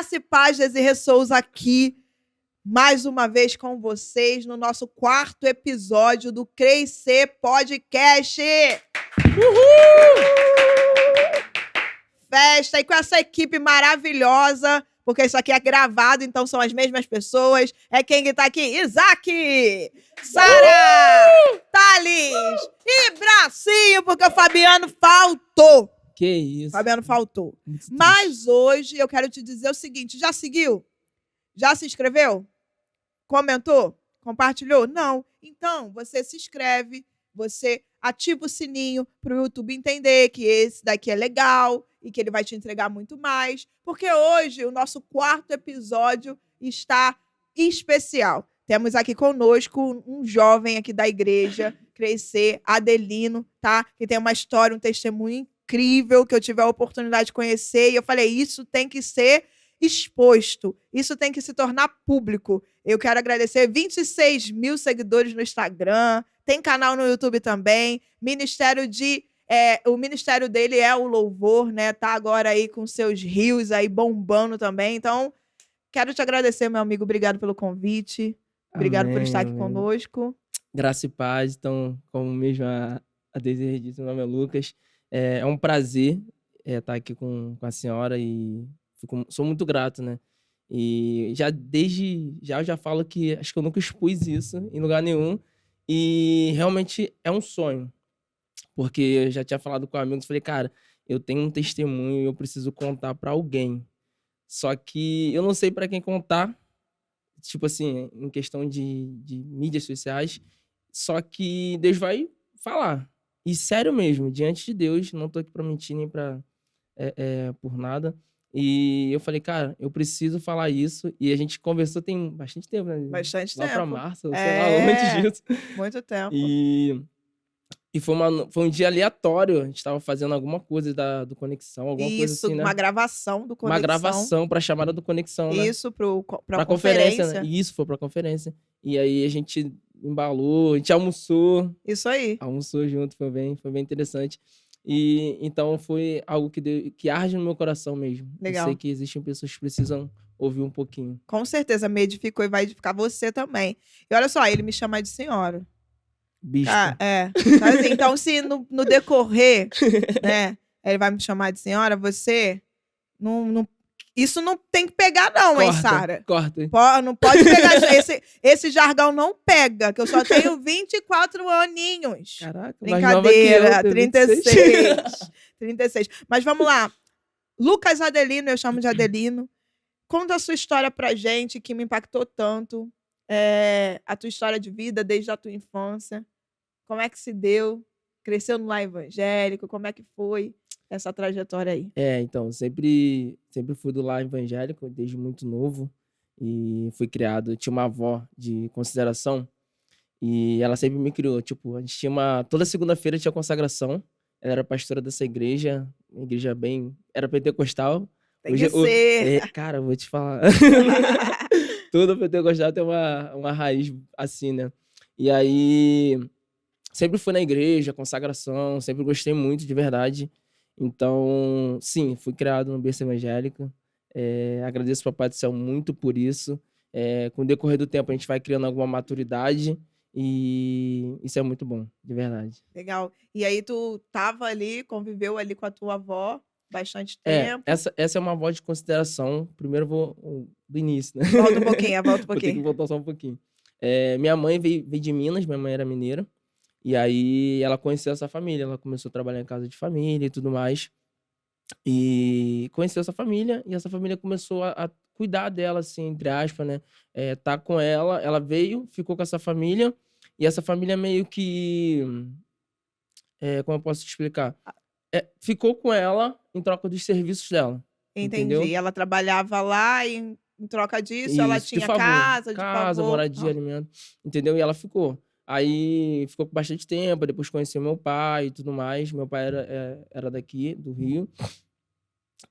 Graça e paz, Desirê Souza aqui, mais uma vez com vocês, no nosso 4º episódio do Crescer Podcast. Uhul! Festa e com essa equipe maravilhosa, porque isso aqui é gravado, então são as mesmas pessoas. É quem que tá aqui? Isaac, Sara, Thales e Bracinho, porque o Fabiano faltou. Que isso. Fabiano faltou. Mas hoje eu quero te dizer o seguinte, já seguiu? Já se inscreveu? Comentou? Compartilhou? Não. Então, você se inscreve, você ativa o sininho para o YouTube entender que esse daqui é legal e que ele vai te entregar muito mais, porque hoje o nosso 4º episódio está especial. Temos aqui conosco um jovem aqui da igreja, Crescer, Adelino, tá? Que tem uma história, um testemunho incrível que eu tive a oportunidade de conhecer e eu falei, isso tem que ser exposto, isso tem que se tornar público. Eu quero agradecer 26 mil seguidores no Instagram, tem canal no YouTube também, o ministério dele é o louvor, né? Tá agora aí com seus rios aí bombando também, então quero te agradecer, meu amigo, obrigado pelo convite, obrigado por estar aqui conosco. Graça e paz, então, como mesmo a Desirê disse, meu nome é Lucas, é um prazer estar aqui com a senhora e sou muito grato, né? E eu já falo que acho que eu nunca expus isso em lugar nenhum e realmente é um sonho, porque eu já tinha falado com amigos, falei, cara, eu tenho um testemunho e eu preciso contar para alguém, só que eu não sei para quem contar, tipo assim, em questão de mídias sociais, só que Deus vai falar, e sério mesmo, diante de Deus, não tô aqui para mentir nem para por nada. E eu falei, cara, eu preciso falar isso. E a gente conversou tem bastante tempo, né? Bastante lá tempo. Pra março, sei lá, antes disso. Muito tempo. E foi um dia aleatório. A gente tava fazendo alguma coisa do Conexão, alguma coisa assim, né? Uma gravação do Conexão. Uma gravação pra chamada do Conexão, né? Isso, pra conferência. Né? Isso, foi pra conferência. E aí a gente embalou, a gente almoçou. Isso aí. Almoçou junto, foi bem interessante. E então foi algo que arde no meu coração mesmo. Legal. Eu sei que existem pessoas que precisam ouvir um pouquinho. Com certeza, me edificou e vai edificar você também. E olha só, ele me chama de senhora. Bispo. Sabe assim, então, se no decorrer, né, ele vai me chamar de senhora, você não isso não tem que pegar não, hein, Sara? Corta. Não pode pegar. Esse jargão não pega, que eu só tenho 24 aninhos. Caraca, brincadeira, 36. Mas vamos lá. Lucas Adelino, eu chamo de Adelino. Conta a sua história pra gente, que me impactou tanto. A tua história de vida desde a tua infância. Como é que se deu? Cresceu no lar evangélico? Como é que foi essa trajetória aí? Então, sempre fui do lar evangélico, desde muito novo. E fui criado, tinha uma avó de consideração. E ela sempre me criou, tipo, a gente tinha toda segunda-feira tinha consagração. Ela era pastora dessa igreja, uma igreja era pentecostal. Tem que ser. Cara, eu vou te falar. Tudo pentecostal tem uma raiz assim, né? E aí, sempre fui na igreja, consagração, sempre gostei muito, de verdade. Então, sim, fui criado no berço evangélico. Agradeço ao Papai do Céu muito por isso. Com o decorrer do tempo, a gente vai criando alguma maturidade e isso é muito bom, de verdade. Legal. E aí, tu tava ali, conviveu ali com a tua avó bastante tempo? Essa é uma avó de consideração. Primeiro eu vou do início, né? Volta um pouquinho. Vou ter que voltar só um pouquinho. Minha mãe veio de Minas, minha mãe era mineira. E aí ela conheceu essa família, ela começou a trabalhar em casa de família e tudo mais. E conheceu essa família, e essa família começou a cuidar dela, assim, entre aspas, né? Tá com ela veio, ficou com essa família, e essa família meio que... como eu posso te explicar? Ficou com ela em troca dos serviços dela. Entendi. Entendeu? Ela trabalhava lá e em troca disso, Isso, ela tinha casa, moradia, alimento, entendeu? E ela ficou. Aí ficou por bastante tempo, depois conheceu meu pai e tudo mais. Meu pai era daqui, do Rio.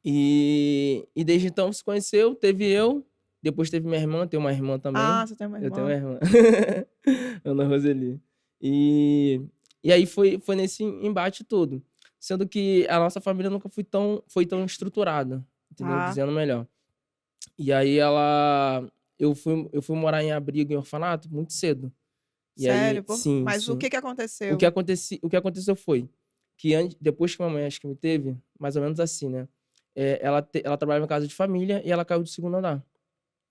E desde então se conheceu, teve eu, depois teve minha irmã, tenho uma irmã também. Ah, você tem uma irmã. Eu tenho uma irmã. Ana Roseli. E aí foi nesse embate todo. Sendo que a nossa família nunca foi tão estruturada, entendeu? Dizendo melhor. E aí eu fui morar em abrigo, em orfanato, muito cedo. E Sério? aí, sim, Mas o sim. que O aconteceu? que aconteceu foi que depois que a mamãe acho que me teve, mais ou menos assim, né? Ela trabalhava em casa de família e ela caiu do segundo andar.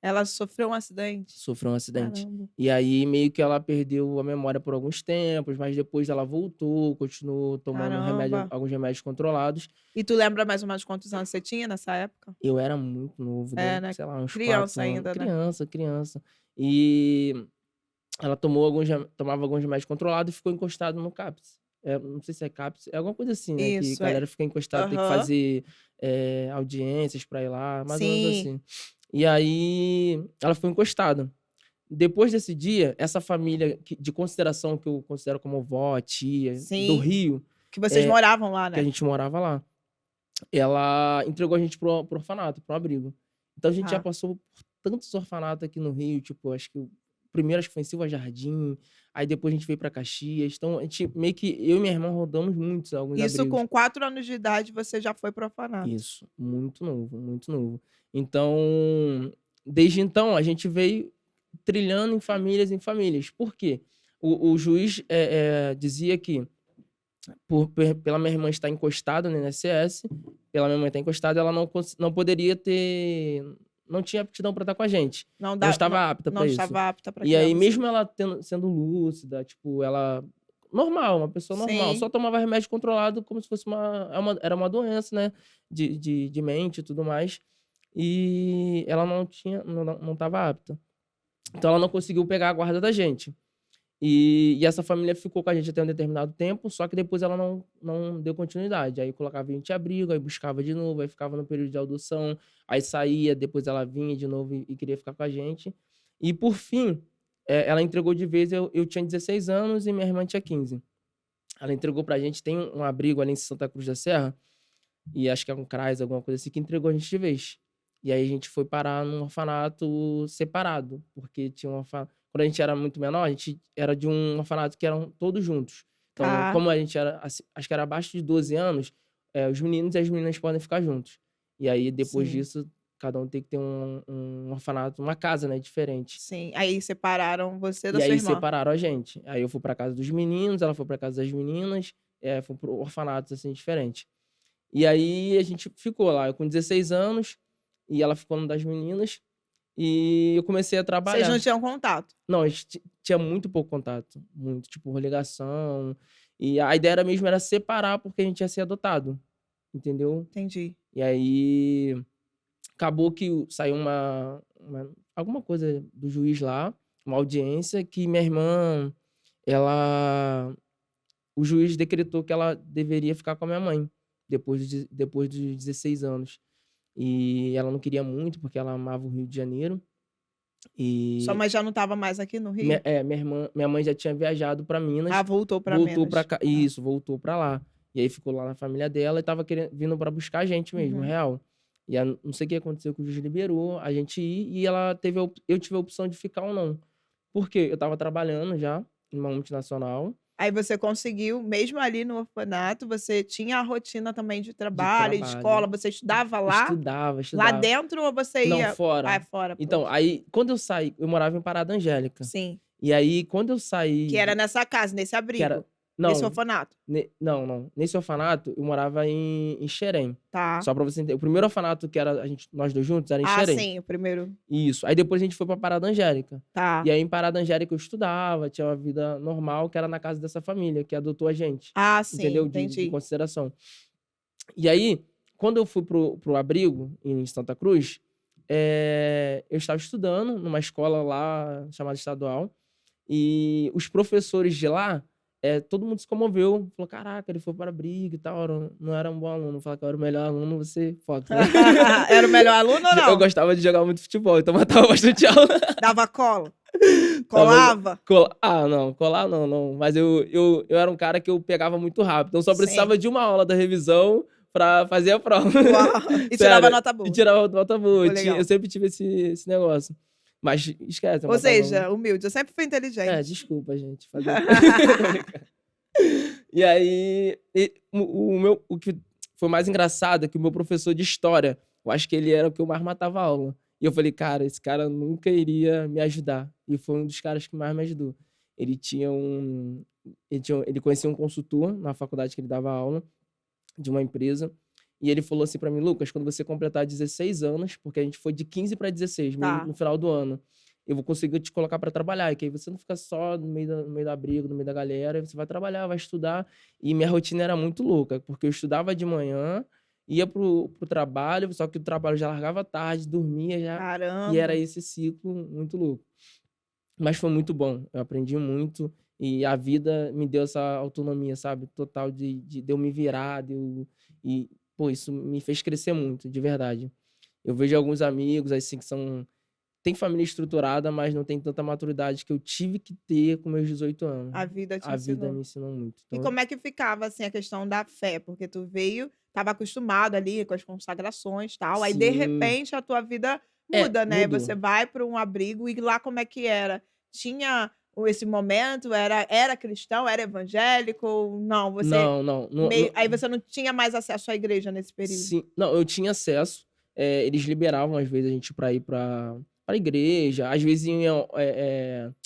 Ela sofreu um acidente? Sofreu um acidente. Caramba. E aí meio que ela perdeu a memória por alguns tempos, mas depois ela voltou, continuou tomando Caramba. alguns remédios controlados. E tu lembra mais ou menos quantos anos você tinha nessa época? Eu era muito novo, É, né? né? Sei lá, uns Criança 4 anos. ainda, né? Criança. E ela tomava alguns remédios controlados e ficou encostado no CAPS. Não sei se é CAPS, é alguma coisa assim, né? Que a Isso, é. galera fica encostada, tem que Aham. fazer audiências pra ir lá, mais ou menos Sim, assim. E aí ela ficou encostada. Depois desse dia, essa família de consideração que eu considero como vó, tia, do sim. Rio, Que vocês moravam lá, que a né? gente morava lá, ela entregou a gente pro orfanato, pro abrigo. Então a gente já Tá. passou por tantos orfanatos aqui no Rio, tipo, acho que o primeiro acho que foi em Silva Jardim, aí depois a gente veio pra Caxias. Então a gente meio que eu e minha irmã rodamos muitos alguns Isso abrigos. com 4 anos de idade você já foi pro orfanato. Isso, muito novo, muito novo. Então, desde então a gente veio trilhando em famílias em famílias. Por quê? O juiz dizia que pela minha irmã estar encostada no INSS, pela minha mãe estar encostada, ela não poderia ter. Não tinha aptidão para estar com a gente. Não Não dá, estava apta não para isso. estava apta para E criar aí, você. mesmo ela sendo lúcida, tipo, ela. Normal, uma pessoa normal. Sim. Só tomava remédio controlado como se fosse era uma doença, né? De mente e tudo mais. E ela não estava apta. Então ela não conseguiu pegar a guarda da gente. E essa família ficou com a gente até um determinado tempo, só que depois ela não deu continuidade. Aí colocava a gente em abrigo, aí buscava de novo, aí ficava no período de adoção, aí saía, depois ela vinha de novo e queria ficar com a gente. E por fim, ela entregou de vez, eu tinha 16 anos e minha irmã tinha 15. Ela entregou pra gente, tem um abrigo ali em Santa Cruz da Serra, e acho que é um CRAS, alguma coisa assim, que entregou a gente de vez. E aí a gente foi parar num orfanato separado, porque tinha um orfanato. Quando a gente era muito menor, a gente era de um orfanato que eram todos juntos. Então, Tá. como a gente era, acho que era abaixo de 12 anos, os meninos e as meninas podem ficar juntos. E aí, depois Sim. disso, cada um tem que ter um orfanato, uma casa, né, diferente. Sim. Aí separaram você da E sua aí irmã. separaram a gente. Aí eu fui pra casa dos meninos, ela foi pra casa das meninas, foi pro orfanatos, assim, diferente. E aí a gente ficou lá, eu com 16 anos, e ela ficou no das meninas, e eu comecei a Vocês trabalhar. não tinham contato. Não, a gente tinha muito pouco contato, muito, tipo, ligação. E a ideia era separar, porque a gente ia ser adotado, entendeu? Entendi. E aí acabou que saiu alguma coisa do juiz lá, uma audiência, que minha irmã, o juiz decretou que ela deveria ficar com a minha mãe, depois dos 16 anos. E ela não queria muito, porque ela amava o Rio de Janeiro. Sua E mãe já não estava mais aqui no Rio? minha mãe já tinha viajado para Minas, Ah, voltou para voltou Minas. para cá, isso, voltou para lá. E aí ficou lá na família dela e tava vindo para buscar a gente mesmo, Uhum. real. E não sei o que aconteceu, que o juiz liberou a gente ir, e eu tive a opção de ficar ou não. Por quê? Eu tava trabalhando já numa multinacional. Aí você conseguiu, mesmo ali no orfanato, você tinha a rotina também de trabalho, escola, você estudava lá? Estudava. Lá dentro ou você Não, ia fora. fora? Então, Poxa. aí, quando eu saí, eu morava em Parada Angélica. Sim. E aí, quando eu saí. Que era nessa casa, nesse abrigo. Nesse Não, orfanato. não. Nesse orfanato, eu morava em Xerém. Tá. Só pra você entender. O primeiro orfanato que era nós dois juntos era em Ah, Xerém. sim, o primeiro. Isso. Aí depois a gente foi pra Parada Angélica. Tá. E aí, em Parada Angélica, eu estudava, tinha uma vida normal, que era na casa dessa família, que adotou a gente. Ah, sim, Entendeu? De entendi. consideração. E aí, quando eu fui pro abrigo, em Santa Cruz, eu estava estudando numa escola lá, chamada estadual, e os professores de lá, todo mundo se comoveu, falou, caraca, ele foi para abrigo e tal, não era um bom aluno. Falar que eu era o melhor aluno, você foca. Né? Era o melhor aluno ou não? Eu gostava de jogar muito futebol, então matava bastante aula. Dava cola? Colava? Não, colar não. Mas eu era um cara que eu pegava muito rápido, então só precisava Sim. de uma aula da revisão pra fazer a prova. Uau. E tirava nota boa. E tirava nota boa. Pô, legal. Eu sempre tive esse negócio. Mas esquece. Ou seja, humilde. Eu sempre fui inteligente. Desculpa, gente. E aí, o que foi mais engraçado é que o meu professor de história, eu acho que ele era o que eu mais matava aula. E eu falei, cara, esse cara nunca iria me ajudar. E foi um dos caras que mais me ajudou. Ele tinha um. Ele conhecia um consultor na faculdade que ele dava aula, de uma empresa. E ele falou assim pra mim, Lucas, quando você completar 16 anos, porque a gente foi de 15 para 16 Tá. no final do ano, eu vou conseguir te colocar para trabalhar, que aí você não fica só no meio da briga, no meio da galera, você vai trabalhar, vai estudar. E minha rotina era muito louca, porque eu estudava de manhã, ia pro trabalho, só que o trabalho já largava tarde, dormia já, e era Caramba. esse ciclo muito louco. Mas foi muito bom, eu aprendi muito, e a vida me deu essa autonomia, sabe? Total de eu me virar, e, pô, isso me fez crescer muito, de verdade. Eu vejo alguns amigos, assim, que tem família estruturada, mas não tem tanta maturidade que eu tive que ter com meus 18 anos. A vida te A vida ensinou. me ensinou muito. E Então, como é que ficava, assim, a questão da fé? Porque tu veio, estava acostumado ali com as consagrações, tal, aí de sim. repente a tua vida É, muda, né, você mudou. vai para um abrigo e lá como é que era? Tinha esse momento, era cristão, era evangélico? Não, você Não, não. meio aí você não tinha mais acesso à igreja nesse período? Sim. Não, eu tinha acesso. Eles liberavam, às vezes, a gente pra ir pra igreja. Às vezes iam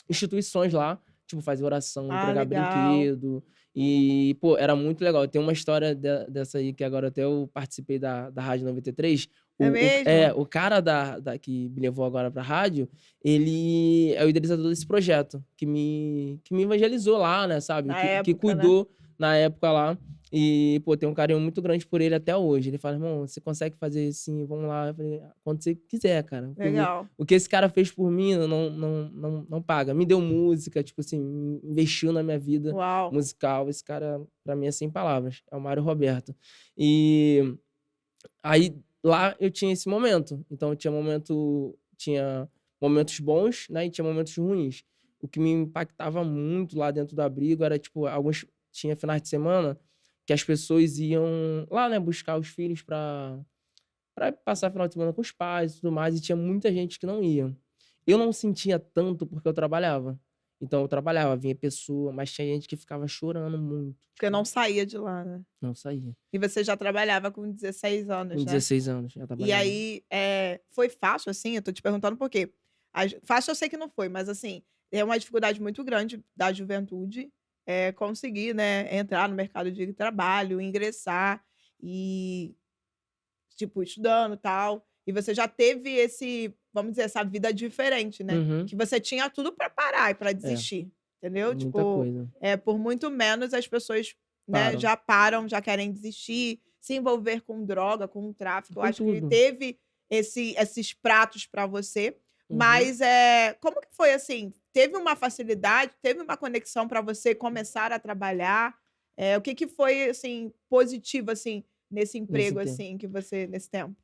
instituições lá, tipo, fazer oração, Ah, entregar legal. brinquedo. E, pô, era muito legal. Tem uma história dessa aí que agora até eu participei da Rádio 93. É mesmo? O cara que me levou agora pra rádio, ele é o idealizador desse projeto, que me evangelizou lá, né, sabe? Na Que época, né? cuidou na época lá. E, pô, tenho um carinho muito grande por ele até hoje. Ele fala, irmão, você consegue fazer assim, vamos lá. Eu falei, quando você quiser, cara. Legal. O que esse cara fez por mim não paga. Me deu música, tipo assim, investiu na minha vida Uau. musical. Esse cara, pra mim, é sem palavras. É o Mário Roberto. E aí, lá eu tinha esse momento. Então, eu tinha momentos bons, né? E tinha momentos ruins. O que me impactava muito lá dentro do abrigo era, tipo, tinha finais de semana que as pessoas iam lá, né, buscar os filhos pra passar final de semana com os pais e tudo mais, e tinha muita gente que não ia. Eu não sentia tanto porque eu trabalhava. Então eu trabalhava, vinha pessoa, mas tinha gente que ficava chorando muito, Porque tipo, não saía de lá, né? não saía. E você já trabalhava com 16 anos, Com né? 16 anos já E trabalhava. aí, foi fácil, assim? Eu tô te perguntando por quê. Fácil eu sei que não foi, mas assim, é uma dificuldade muito grande da juventude, conseguir, né, entrar no mercado de trabalho, ingressar e, tipo, estudando, tal. E você já teve vamos dizer, essa vida diferente, né, Uhum. que você tinha tudo pra parar e pra É, desistir, entendeu? muita Tipo, coisa. por muito menos as pessoas, né, Param. já param, já querem desistir, se envolver com droga, com tráfico. Eu Com acho que tudo. teve esses pratos pra você, Uhum. mas, como que foi, assim? Teve uma facilidade, teve uma conexão pra você começar a trabalhar? O que que foi, assim, positivo, assim, nesse Nesse emprego, tempo. assim, que você nesse tempo?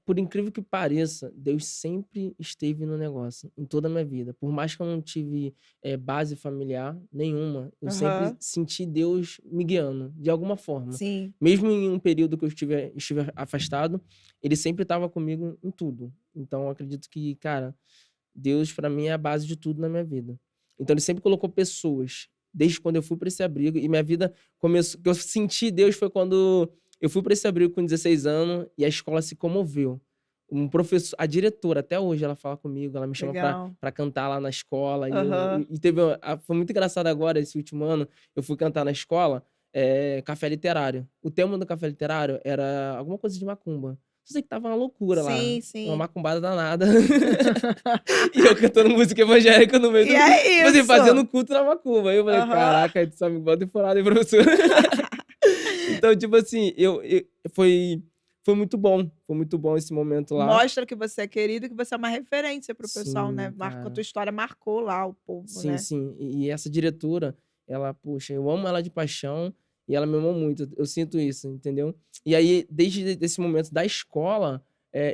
Por incrível que pareça, Deus sempre esteve no negócio, em toda a minha vida. Por mais que eu não tive, base familiar nenhuma, eu sempre Aham. senti Deus me guiando, de alguma forma. Sim. Mesmo em um período que eu estive afastado, ele sempre estava comigo em tudo. Então eu acredito que, cara, Deus pra mim é a base de tudo na minha vida. Então ele sempre colocou pessoas, desde quando eu fui pra esse abrigo, e minha vida começou que eu senti Deus foi quando eu fui pra esse abrigo com 16 anos e a escola se comoveu. A diretora, até hoje ela fala comigo, ela me chama pra Legal. pra cantar lá na escola Aham. foi muito engraçado agora, esse último ano, eu fui cantar na escola, café literário. O tema do café literário era alguma coisa de macumba. Só sei que estava uma loucura lá, Sim, uma sim. macumbada danada. E eu cantando música evangélica no meio E do. é Tipo assim, isso. fazendo culto na macumba. Aí eu falei, Aham. caraca, tu só me bota em furada, hein, professor? Então, tipo assim, foi muito bom. Foi muito bom esse momento lá. Mostra que você é querido e que você é uma referência para o pessoal, né. Sim, A cara. tua história marcou lá o povo, Sim, né. sim. E essa diretora, ela, poxa, eu amo ela de paixão e ela me amou muito. Eu sinto isso, entendeu? E aí, desde esse momento da escola,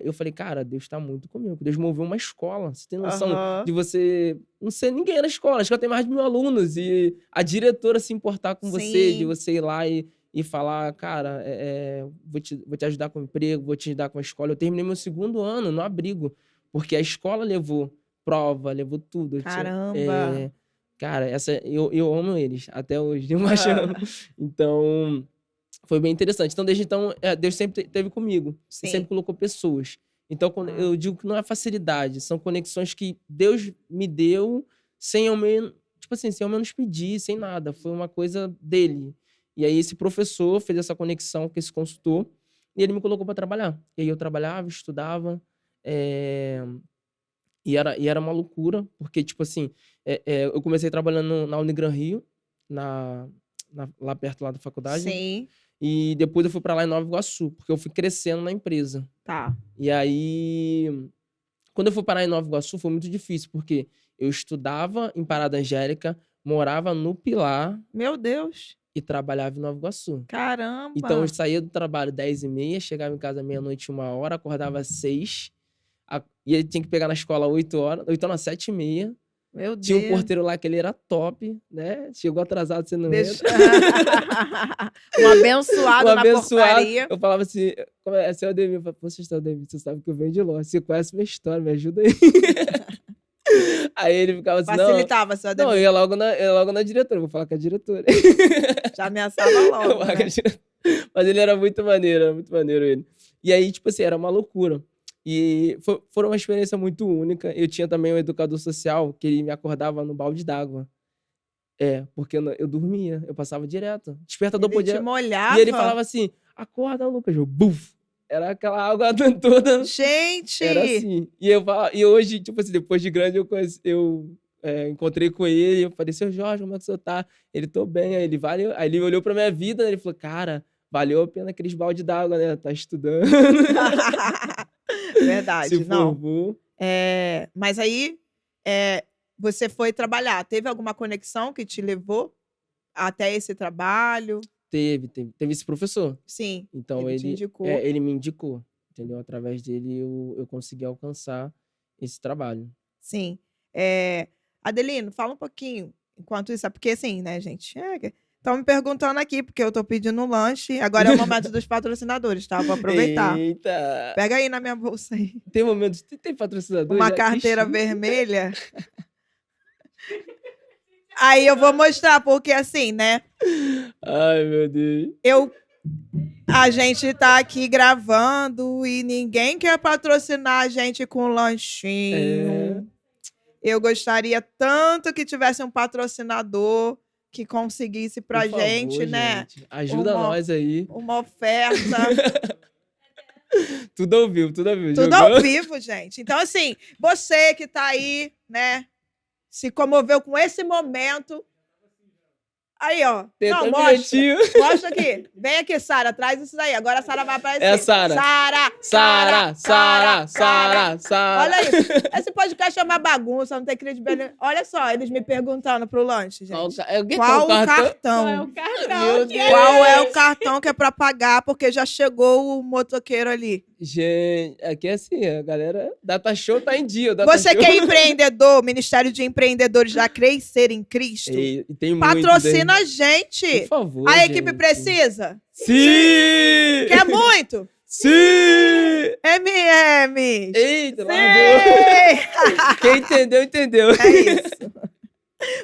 eu falei, cara, Deus tá muito comigo. Deus moveu uma escola. Você tem noção Aham. de você não ser ninguém na escola? A escola tem mais de 1.000 alunos. E a diretora se importar com você, de Sim. você ir lá e falar, cara, vou te ajudar com o emprego, vou te ajudar com a escola. Eu terminei meu segundo ano no abrigo, porque a escola levou prova, levou tudo. Caramba. Cara, eu amo eles até hoje, de Aham. paixão. Então, foi bem interessante. Então, desde então, Deus sempre esteve comigo e sempre Sim. colocou pessoas. Então, quando eu digo que não é facilidade, são conexões que Deus me deu sem ao menos, tipo assim, sem ao menos pedir, sem nada. Foi uma coisa dele. E aí esse professor fez essa conexão com esse consultor e ele me colocou para trabalhar. E aí eu trabalhava, estudava, e era uma loucura, porque, tipo assim, eu comecei trabalhando na Unigran Rio, lá perto lá da faculdade. Sim. E depois eu fui para lá em Nova Iguaçu, porque eu fui crescendo na empresa. Tá. E aí, quando eu fui parar em Nova Iguaçu, foi muito difícil, porque eu estudava em Parada Angélica, morava no Pilar Meu Deus. e trabalhava em Nova Iguaçu. Caramba. Então, eu saía do trabalho 10h30, chegava em casa meia-noite, 1h, acordava às 6h, e aí tinha que pegar na escola 8h, 7h30. Meu Deus. Tinha um porteiro lá que ele era top, né? Chegou atrasado, você não entra. Um abençoado na portaria. Eu falava assim, seu Ademir, eu falava, pô, seu Ademir, você sabe que eu venho de longe, você conhece minha história, me ajuda aí. Aí ele ficava assim, facilitava, seu Ademir. Não, eu ia logo na diretora, vou falar com a diretora. Já ameaçava logo, né? Mas ele era muito maneiro ele. E aí, tipo assim, era uma loucura. E foi uma experiência muito única. Eu tinha também um educador social que ele me acordava no balde d'água. Porque eu dormia, eu passava direto. Despertador Ele podia... te molhava. E ele falava assim, acorda, Lucas. Eu, buf! Era aquela água toda. Gente! Era assim. E hoje, tipo assim, depois de grande, eu encontrei com ele. Eu falei, seu Jorge, como é que o senhor tá? Ele, tô bem. Aí ele olhou pra minha vida, né? Ele falou, cara, valeu a pena aqueles balde d'água, né? Tá estudando. Verdade, Se não. formou. Mas aí, você foi trabalhar. Teve alguma conexão que te levou até esse trabalho? Teve esse professor. Sim. Então ele te indicou. Ele me indicou, entendeu? Através dele eu consegui alcançar esse trabalho. Sim. Adelino, fala um pouquinho enquanto isso, porque assim, né, gente? Estão me perguntando aqui, porque eu tô pedindo um lanche. Agora é o momento dos patrocinadores, tá? Vou aproveitar. Eita! Pega aí na minha bolsa aí. Tem momentos... Tem patrocinador? Uma carteira vermelha. Aí eu vou mostrar, porque assim, né? Ai, meu Deus. A gente tá aqui gravando e ninguém quer patrocinar a gente com lanchinho. Eu gostaria tanto que tivesse um patrocinador que conseguisse pra gente, né? Gente. Ajuda nós aí. Uma oferta. Tudo ao vivo. Tudo ao vivo, gente. Então, assim, você que tá aí, né? Se comoveu com esse momento. Aí, ó. Não, mostra aqui. Vem aqui, Sara. Traz isso daí. Agora a Sara vai aparecer. É a Sara. Sara. Olha isso. Esse podcast é uma bagunça, não tem credibilidade. Olha só, eles me perguntando pro lanche, gente. Qual o cartão? Qual é o cartão que é pra pagar? Porque já chegou o motoqueiro ali. Gente, aqui é assim, a galera... Data Show tá em dia. Você que é empreendedor, Ministério de Empreendedores da Crescer em Cristo, tem patrocina a gente. Por favor, a equipe precisa? Sim! Quer muito? Sim! MM! Eita, quem entendeu, entendeu. É isso.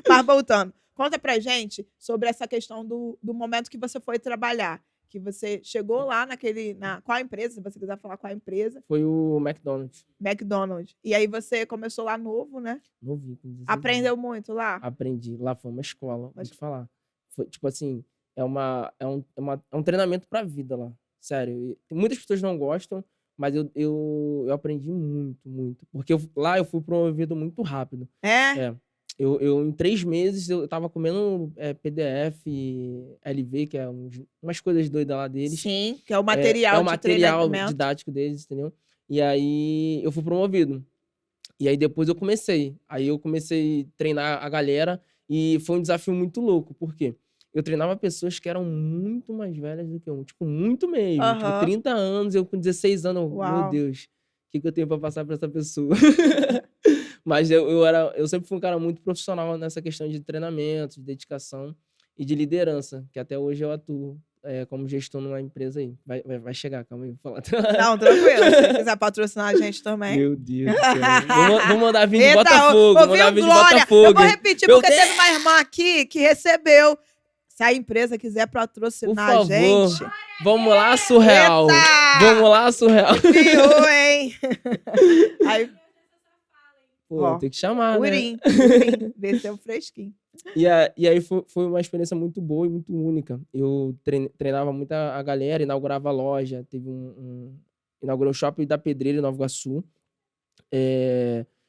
Mas voltando, conta pra gente sobre essa questão do momento que você foi trabalhar. Que você chegou lá qual a empresa, se você quiser falar qual a empresa. Foi o McDonald's. E aí você começou lá novo, né? Novinho. Aprendeu muito lá? Aprendi. Lá foi uma escola, vou te falar. Foi, tipo assim, é um treinamento pra vida lá. Sério. Muitas pessoas não gostam, mas eu aprendi muito. Porque lá eu fui promovido muito rápido. Eu em 3 meses, eu tava comendo PDF, LV, que é umas coisas doidas lá deles. Sim, que é o material o material didático deles, entendeu? E aí eu fui promovido. E aí depois eu comecei. Aí eu comecei a treinar a galera e foi um desafio muito louco. Por quê? Eu treinava pessoas que eram muito mais velhas do que eu. Tipo, muito mesmo. Tipo, 30 anos, eu com 16 anos. Meu Deus, o que eu tenho pra passar pra essa pessoa? Mas eu sempre fui um cara muito profissional nessa questão de treinamento, de dedicação e de liderança, que até hoje eu atuo como gestor numa empresa aí. Vai chegar, calma aí, vou falar. Não, tranquilo. Se você quiser patrocinar a gente também. Meu Deus do céu. Vou mandar vir de Botafogo. Eu vou repetir, porque teve uma irmã aqui que recebeu Se a empresa quiser Por patrocinar a favor, gente... vamos lá, Surreal. Eita! Vamos lá, Surreal. Enviou, hein? Aí, Pô, ó, tem que chamar, né? purinho, desceu fresquinho. E aí foi uma experiência muito boa e muito única. Eu treinava muito a galera, inaugurava a loja, inaugurou o shopping da Pedreira em Nova Iguaçu.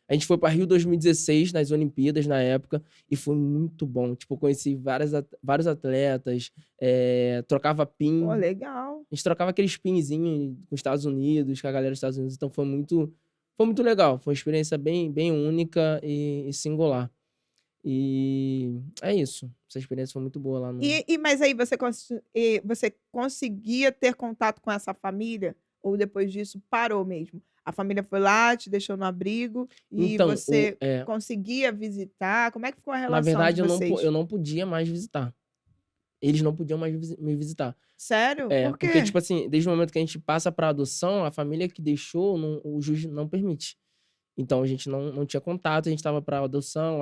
A gente foi para Rio 2016, nas Olimpíadas, na época, e foi muito bom. Tipo, eu conheci vários atletas, trocava Pô, pin. legal. A gente trocava aqueles pinzinhos com os Estados Unidos, com a galera dos Estados Unidos, então foi muito legal. Foi uma experiência bem, bem única e singular. E é isso. Essa experiência foi muito boa lá no. Mas aí você conseguia ter contato com essa família? Ou depois disso parou mesmo? A família foi lá, te deixou no abrigo e Então, você conseguia visitar? Como é que ficou a na relação de verdade, vocês? eu não podia mais visitar. Eles não podiam mais me visitar. Sério? Por Porque, quê? tipo assim, desde o momento que a gente passa pra adoção, a família que deixou, o juiz não permite. Então, a gente não tinha contato, a gente tava pra adoção,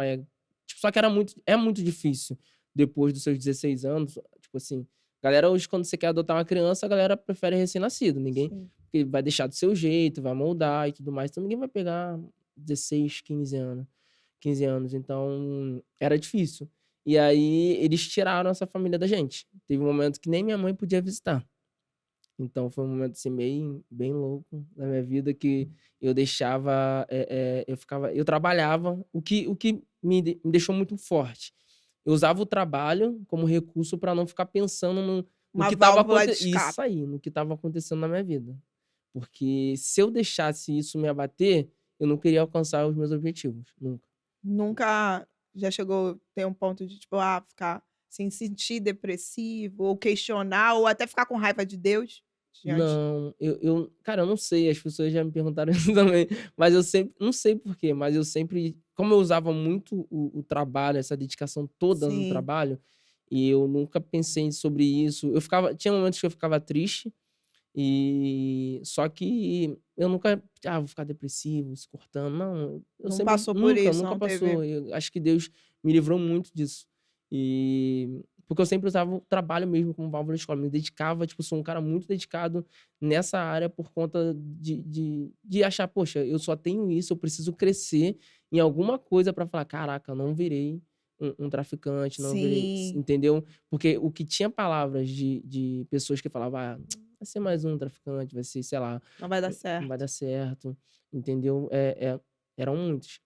tipo, só que é muito difícil, depois dos seus 16 anos, tipo assim, galera, hoje, quando você quer adotar uma criança, a galera prefere recém-nascido, ninguém, Sim. porque vai deixar do seu jeito, vai moldar e tudo mais, então ninguém vai pegar 16, 15 anos, então era difícil. E aí, eles tiraram essa família da gente. Teve um momento que nem minha mãe podia visitar. Então foi um momento assim bem louco na minha vida que eu deixava, eu trabalhava, o que me deixou muito forte. Eu usava o trabalho como recurso para não ficar pensando no Uma que estava válvula de acontecendo, escape. isso aí, no que estava acontecendo na minha vida. Porque se eu deixasse isso me abater, eu não queria alcançar os meus objetivos, nunca. Nunca já chegou a ter um ponto de, tipo, ficar se sentir depressivo, ou questionar, ou até ficar com raiva de Deus diante? Não, cara, eu não sei, as pessoas já me perguntaram isso também, mas eu sempre, não sei por quê, mas eu sempre, como eu usava muito o trabalho, essa dedicação toda no Sim. trabalho, e eu nunca pensei sobre isso. Tinha momentos que eu ficava triste, e só que eu nunca, vou ficar depressivo, se cortando, não, eu Não sempre, passou por nunca, isso, nunca não teve. passou. Eu acho que Deus me livrou muito disso. E porque eu sempre usava o trabalho mesmo como válvula de escola, me dedicava, tipo, sou um cara muito dedicado nessa área por conta de achar, poxa, eu só tenho isso, eu preciso crescer em alguma coisa para falar, caraca, eu não virei um traficante, não virei, Sim, entendeu? Porque o que tinha palavras de pessoas que falavam, vai ser mais um traficante, vai ser, sei lá, não vai dar não vai dar certo. certo, entendeu? Eram muitos.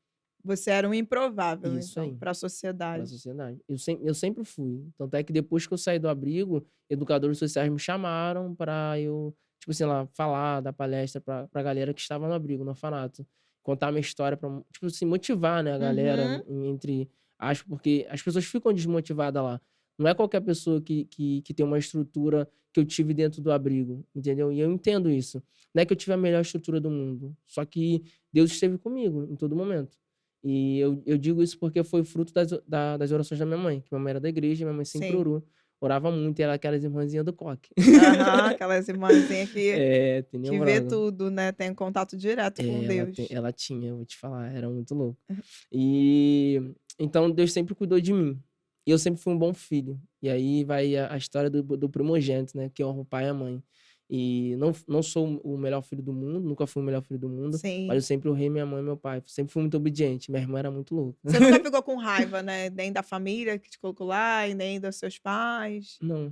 Você era um improvável, Isso então, aí, para a para a sociedade. sociedade. Eu sempre fui. Tanto é que depois que eu saí do abrigo, educadores sociais me chamaram para eu, tipo assim, lá, falar, dar palestra pra galera que estava no abrigo, no orfanato. Contar minha história pra, tipo assim, motivar, né, a galera, Uhum. entre aspas, porque as pessoas ficam desmotivadas lá. Não é qualquer pessoa que tem uma estrutura que eu tive dentro do abrigo, entendeu? E eu entendo isso. Não é que eu tive a melhor estrutura do mundo, só que Deus esteve comigo em todo momento. E eu digo isso porque foi fruto das orações da minha mãe, que minha mãe era da igreja, minha mãe sempre Sim. orou. Orava muito, e ela era aquelas irmãzinhas do coque. Aham, aquelas irmãzinhas Tem que vê lembrado. tudo, né? Tem contato direto com Deus. Ela tinha, eu vou te falar, era muito louco. E então Deus sempre cuidou de mim. E eu sempre fui um bom filho. E aí vai a história do primogênito, né? Que honra o pai e a mãe. E não sou o melhor filho do mundo, nunca fui o melhor filho do mundo, mas Sim. eu sempre honrei minha mãe e meu pai. Sempre fui muito obediente. Minha irmã era muito louca. Você nunca ficou com raiva, né? Nem da família que te colocou lá, e nem dos seus pais. Não.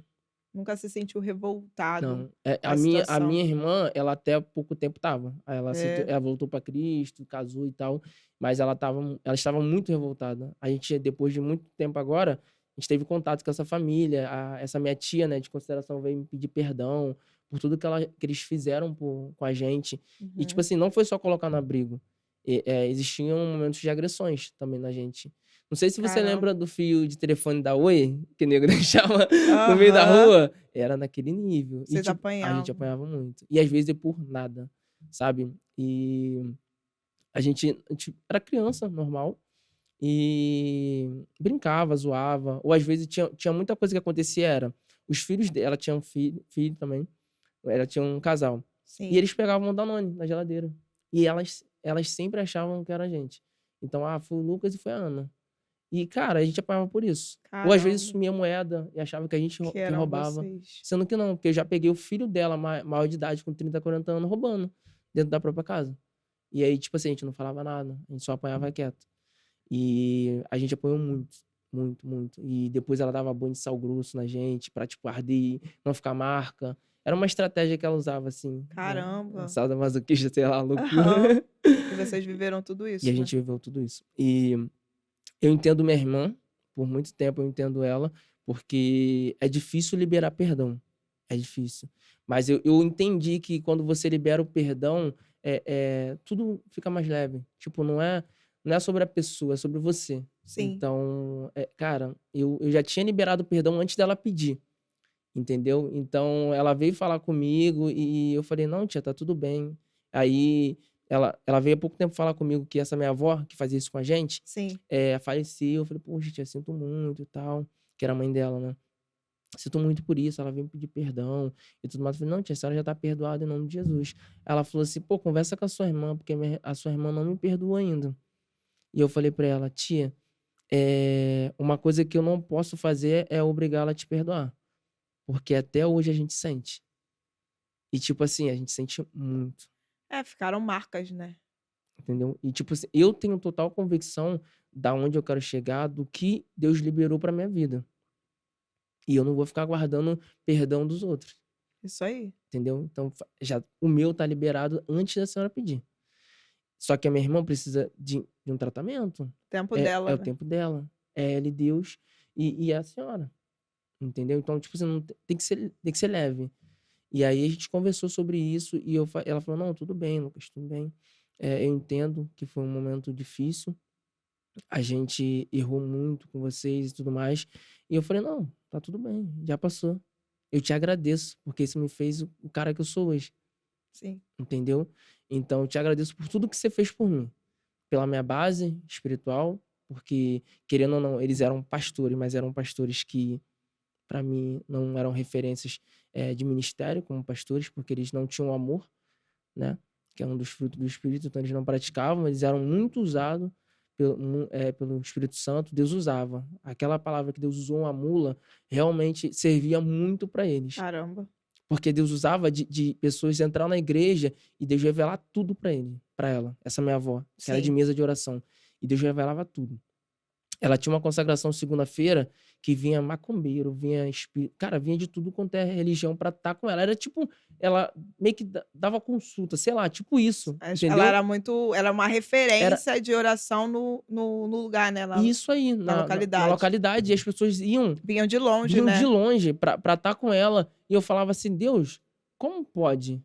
Nunca se sentiu revoltado Não, com a a minha situação. irmã, ela até há pouco tempo estava. Aí É. ela voltou para Cristo, casou e tal, mas ela estava muito revoltada. A gente, depois de muito tempo agora, a gente teve contato com essa família, essa minha tia, né, de consideração, veio me pedir perdão por tudo que eles fizeram com a gente. E, tipo Uhum. assim, não foi só colocar no abrigo. Existiam momentos de agressões também na gente. Não sei se você Caramba. lembra do fio de telefone da Oi, que o nego deixava no meio da Aham. rua. Era naquele nível. E, Vocês tipo, a gente apanhavam. apanhava muito. E às vezes é por nada, sabe? E a gente era criança, normal. E brincava, zoava. Ou às vezes tinha muita coisa que acontecia, os filhos dela tinham filho também. Ela tinha um casal. E Sim. eles pegavam um Danone na geladeira. E elas sempre achavam que era a gente. Então, foi o Lucas e foi a Ana. E, cara, a gente apanhava por isso. Ou às vezes Caramba, sumia moeda e achava que a gente que que eram roubava. vocês. Sendo que não, porque eu já peguei o filho dela, maior de idade, com 30, 40 anos, roubando dentro da própria casa. E aí, tipo assim, a gente não falava nada, a gente só apanhava quieto. E a gente apanhou muito, muito, muito. E depois ela dava banho de sal grosso na gente pra, tipo, arder, não ficar marca. Era uma estratégia que ela usava, assim, né? Caramba. Sadomasoquista, sei lá, loucura. Aham. E vocês viveram tudo E a isso, né? gente viveu tudo isso. E eu entendo minha irmã, por muito tempo eu entendo ela, porque é difícil liberar perdão. É difícil. Mas eu entendi que quando você libera o perdão, tudo fica mais leve. Tipo, não é sobre a pessoa, é sobre você. Sim. Então, cara, eu já tinha liberado o perdão antes dela pedir, entendeu? Então, ela veio falar comigo e eu falei, não, tia, tá tudo bem. Aí, ela veio há pouco tempo falar comigo que essa minha avó, que fazia isso com a gente, Sim. faleceu. Eu falei, poxa, tia, sinto muito e tal. Que era a mãe dela, né? Sinto muito por isso, ela veio pedir perdão e tudo mais. Eu falei, não, tia, a senhora já tá perdoada em nome de Jesus. Ela falou assim, pô, conversa com a sua irmã, porque a sua irmã não me perdoa ainda. E eu falei pra ela, tia, uma coisa que eu não posso fazer é obrigá-la a te perdoar. Porque até hoje a gente sente. E, tipo assim, a gente sente muito, É, ficaram marcas, né? entendeu? E, tipo assim, eu tenho total convicção da onde eu quero chegar, do que Deus liberou pra minha vida. E eu não vou ficar guardando perdão dos outros, Isso aí. entendeu? Então, já o meu tá liberado antes da senhora pedir. Só que a minha irmã precisa de um tratamento. Tempo É dela, o né? tempo dela. É ela e Deus e a senhora, entendeu? Então, tipo assim, não tem que ser leve. E aí a gente conversou sobre isso e ela falou, não, tudo bem, Lucas, tudo bem. Eu entendo que foi um momento difícil, a gente errou muito com vocês e tudo mais. E eu falei, não, tá tudo bem, já passou. Eu te agradeço, porque isso me fez o cara que eu sou hoje, Sim. entendeu? Então, eu te agradeço por tudo que você fez por mim. Pela minha base espiritual, porque, querendo ou não, eles eram pastores, mas eram pastores que, para mim, não eram referências de ministério como pastores, porque eles não tinham amor, né? Que é um dos frutos do Espírito, então eles não praticavam, eles eram muito usados pelo Espírito Santo. Deus usava. Aquela palavra que Deus usou, uma mula, realmente servia muito para eles. Caramba. Porque Deus usava de pessoas entrar na igreja e Deus revelar tudo para ela. Essa minha avó, que era de Sim. mesa de oração. E Deus revelava tudo. Ela tinha uma consagração segunda-feira que vinha macumbeiro, vinha espírito, cara, vinha de tudo quanto é religião pra estar com ela. Era tipo, ela meio que dava consulta, sei lá, tipo isso, Ela entendeu? era muito. Era uma Era referência de oração no lugar, né? isso aí, Na na localidade. localidade. E as pessoas Vinham de longe, vinham de né? longe pra estar com ela. E eu falava assim, Deus, como pode?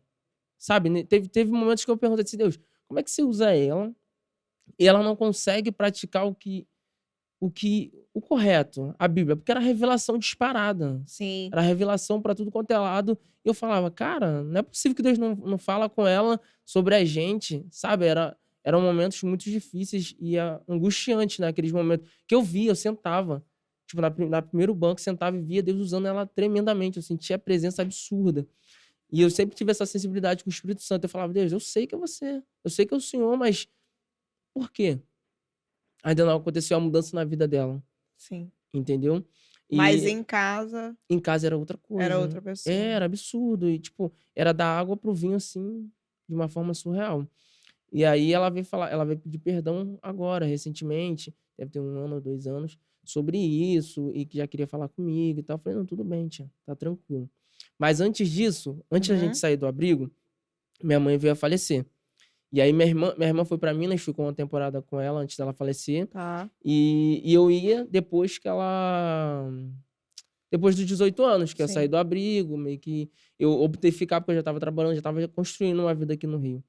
Sabe? Teve momentos que eu perguntei assim, Deus, como é que você usa ela e ela não consegue praticar o correto, a Bíblia, porque era revelação disparada. Sim. Era revelação para tudo quanto é lado. E eu falava, cara, não é possível que Deus não fala com ela sobre a gente, sabe? Eram momentos muito difíceis e angustiantes naqueles momentos. Que eu sentava. Tipo, na primeiro banco, sentava e via Deus usando ela tremendamente. Eu sentia a presença absurda. E eu sempre tive essa sensibilidade com o Espírito Santo. Eu falava, Deus, eu sei que é você. Eu sei que é o Senhor, mas por quê? Ainda não aconteceu a mudança na vida dela, Sim. entendeu? Mas E em casa em casa era outra era coisa. outra pessoa. Era absurdo. E, tipo, era da água pro vinho, assim, de uma forma surreal. E aí ela veio pedir perdão agora, recentemente, deve ter 1 ano ou 2 anos, sobre isso, e que já queria falar comigo e tal. Eu falei, não, tudo bem, tia, tá tranquilo. Mas antes disso, antes da gente Uhum. sair do abrigo, minha mãe veio a falecer. E aí minha irmã foi pra Minas, ficou uma temporada com ela antes dela falecer. Tá. E eu ia depois dos 18 anos, que eu saí Sim. do abrigo, meio que eu optei ficar porque eu já estava trabalhando, já estava construindo uma vida aqui no Rio.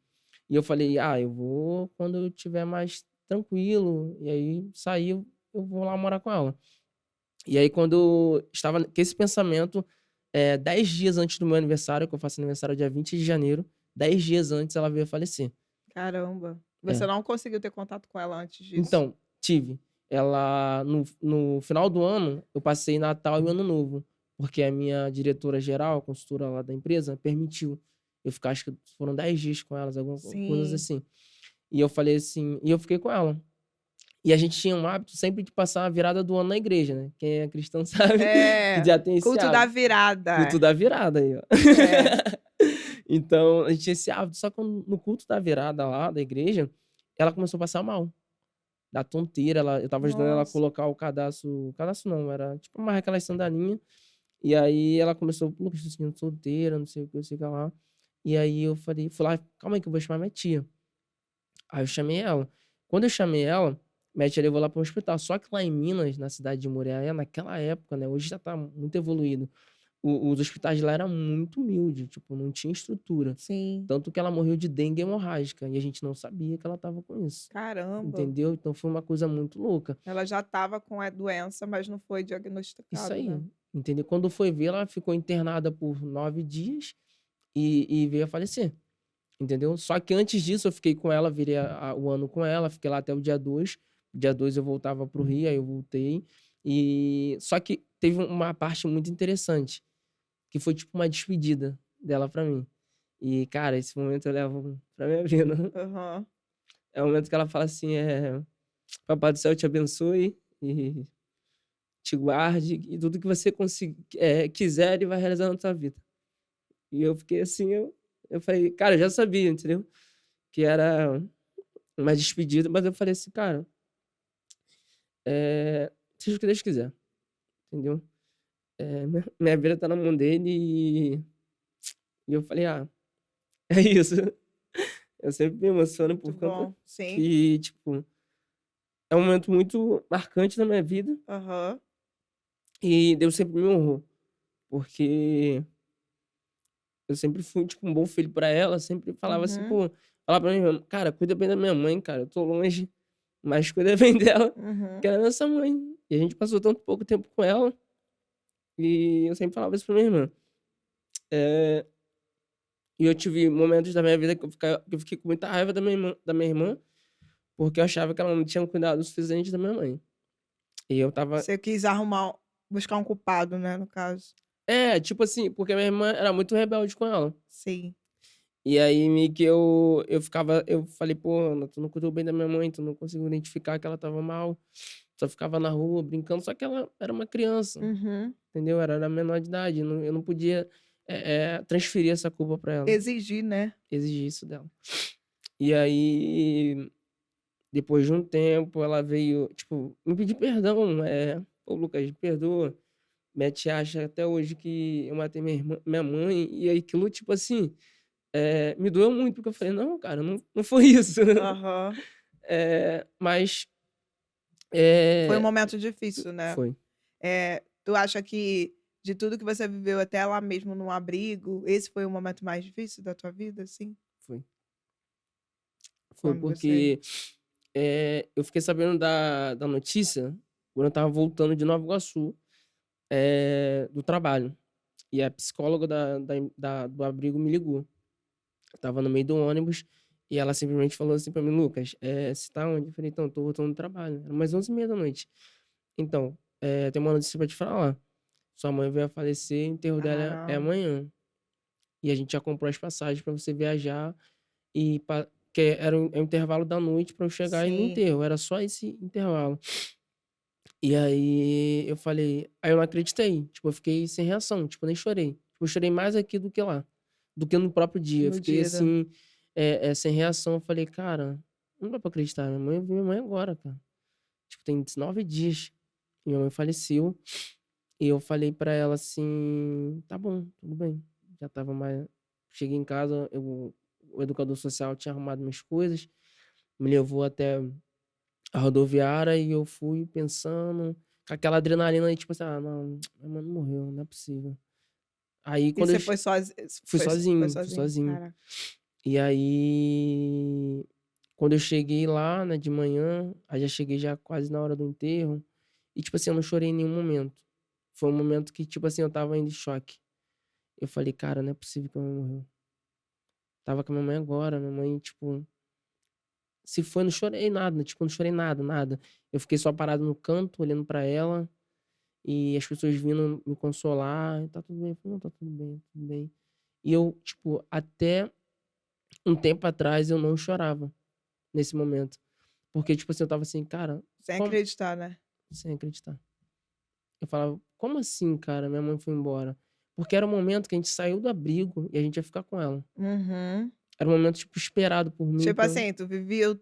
E eu falei, eu vou quando eu estiver mais tranquilo. E aí saí, eu vou lá morar com ela. E aí quando eu estava com esse pensamento, 10 dias antes do meu aniversário, que eu faço aniversário dia 20 de janeiro, 10 dias antes ela veio a falecer. Caramba. Você É. não conseguiu ter contato com ela antes disso? Então, tive. Ela, no final do ano, eu passei Natal e Ano Novo, porque a minha diretora geral, a consultora lá da empresa, permitiu eu ficar, acho que foram 10 dias com elas, algumas coisas Sim. assim. E eu falei assim, e eu fiquei com ela. E a gente tinha um hábito sempre de passar a virada do ano na igreja, né? Quem é cristão sabe que É, já tem esse culto da hábito. Culto virada. da virada aí, ó. É. Então, a gente tinha esse hábito. Só que no culto da virada lá da igreja, ela começou a passar mal. Da tonteira, eu tava ajudando ela a Nossa. colocar o cadastro. Cadastro não, era tipo mais aquelas sandalinhas. E aí ela começou, Lucas, tô sentindo solteira, não sei o que, eu sei o que lá. E aí eu falei, fui lá, calma aí que eu vou chamar minha tia. Aí eu chamei ela. Quando eu chamei ela, minha tia levou lá para um hospital. Só que lá em Minas, na cidade de Muriaé, naquela época, né? Hoje já tá muito evoluído. Os hospitais lá eram muito humildes, tipo, não tinha estrutura. Sim. Tanto que ela morreu de dengue hemorrágica. E a gente não sabia que ela tava com isso. Caramba. Entendeu? Então foi uma coisa muito louca. Ela já estava com a doença, mas não foi Isso diagnosticado, aí. né? Entendeu? Quando foi ver, ela ficou internada por 9 dias e veio a falecer. Entendeu? Só que antes disso eu fiquei com ela, virei o ano com ela, fiquei lá até o dia 2. Dia 2 eu voltava pro Rio, aí eu voltei. Só que teve uma parte muito interessante, que foi tipo uma despedida dela pra mim. E, cara, esse momento eu levo pra minha vida. Aham. É o momento que ela fala assim, Papai do céu te abençoe e te guarde, e tudo que você quiser, ele vai realizar na tua vida. E eu fiquei assim, eu falei, cara, eu já sabia, entendeu? Que era uma despedida, mas eu falei assim, cara, seja o que Deus quiser, entendeu? Minha vida tá na mão dele e eu falei, é isso. Eu sempre me emociono Muito por conta bom. Sim. que, tipo, é um momento muito marcante na minha vida Aham. e Deus sempre me honrou, porque eu sempre fui, tipo, um bom filho pra ela, sempre falava assim, Uhum. pô, falava pra minha irmã, cara, cuida bem da minha mãe, cara, eu tô longe, mas cuida bem dela, Uhum. que ela é nossa mãe. E a gente passou tanto pouco tempo com ela, e eu sempre falava isso pra minha irmã. E eu tive momentos da minha vida que eu fiquei com muita raiva da minha irmã, porque eu achava que ela não tinha cuidado o suficiente da minha mãe. E eu tava. Você quis buscar um culpado, né, no caso. Tipo assim, porque a minha irmã era muito rebelde com ela. Sim. E aí, meio que eu falei, pô, Ana, tu não cuidou bem da minha mãe, tu não conseguiu identificar que ela tava mal, só ficava na rua brincando, só que ela era uma criança, Uhum. entendeu? Era menor de idade, eu não podia transferir essa culpa pra ela, Exigir, né? exigir isso dela. E aí, depois de um tempo, ela veio, tipo, me pedir perdão, pô, Lucas, me perdoa. Minha tia acha até hoje que eu matei minha mãe, e aí aquilo, tipo assim, me doeu muito, porque eu falei, não, cara, não foi isso. Aham. Mas, Foi um é, momento difícil, né? foi, Tu acha que de tudo que você viveu até lá mesmo no abrigo, esse foi o momento mais difícil da tua vida, assim? foi. Foi Quando você porque eu fiquei sabendo da notícia quando eu tava voltando de Nova Iguaçu, do trabalho. E a psicóloga do abrigo me ligou. Eu tava no meio do ônibus e ela simplesmente falou assim pra mim, Lucas, você tá onde? Eu falei, então, tô voltando do trabalho. Era mais 11h30 da noite. Então, tem uma notícia pra te falar. Sua mãe veio a falecer, o enterro dela é Caramba. amanhã. E a gente já comprou as passagens pra você viajar e que é o intervalo da noite pra eu chegar aí no Sim. enterro. Era só esse intervalo. E aí eu falei, aí eu não acreditei. Tipo, eu fiquei sem reação, tipo, nem chorei. Tipo, eu chorei mais aqui do que lá, do que no próprio dia. Eu No fiquei dia da assim, sem reação. Eu falei, cara, não dá pra acreditar. Eu vi minha mãe agora, cara. Tipo, tem 19 dias. E minha mãe faleceu. E eu falei pra ela assim, tá bom, tudo bem. Já tava mais. Cheguei em casa, o educador social tinha arrumado minhas coisas, me levou até a rodoviária e eu fui pensando, com aquela adrenalina aí, tipo assim, não, minha mãe não morreu, não é possível. Aí E quando você foi fui foi sozinho, fui sozinho? sozinho. Caraca. E aí, quando eu cheguei lá, né, de manhã, aí já cheguei já quase na hora do enterro, e tipo assim, eu não chorei em nenhum momento. Foi um momento que, tipo assim, eu tava ainda em choque. Eu falei, cara, não é possível que a minha mãe morreu. Tava com a minha mãe agora, minha mãe, tipo, se foi, não chorei nada, tipo, não chorei nada, nada. Eu fiquei só parado no canto, olhando pra ela, e as pessoas vindo me consolar, tá tudo bem? Eu falei, não, tá tudo bem, tudo bem. E eu, tipo, até um tempo atrás eu não chorava nesse momento. Porque, tipo assim, eu tava assim, cara, Sem como? acreditar, né? Sem acreditar. Eu falava, como assim, cara? Minha mãe foi embora. Porque era o momento que a gente saiu do abrigo e a gente ia ficar com ela. Uhum. Era um momento, tipo, esperado por mim. Tipo assim, tu vivia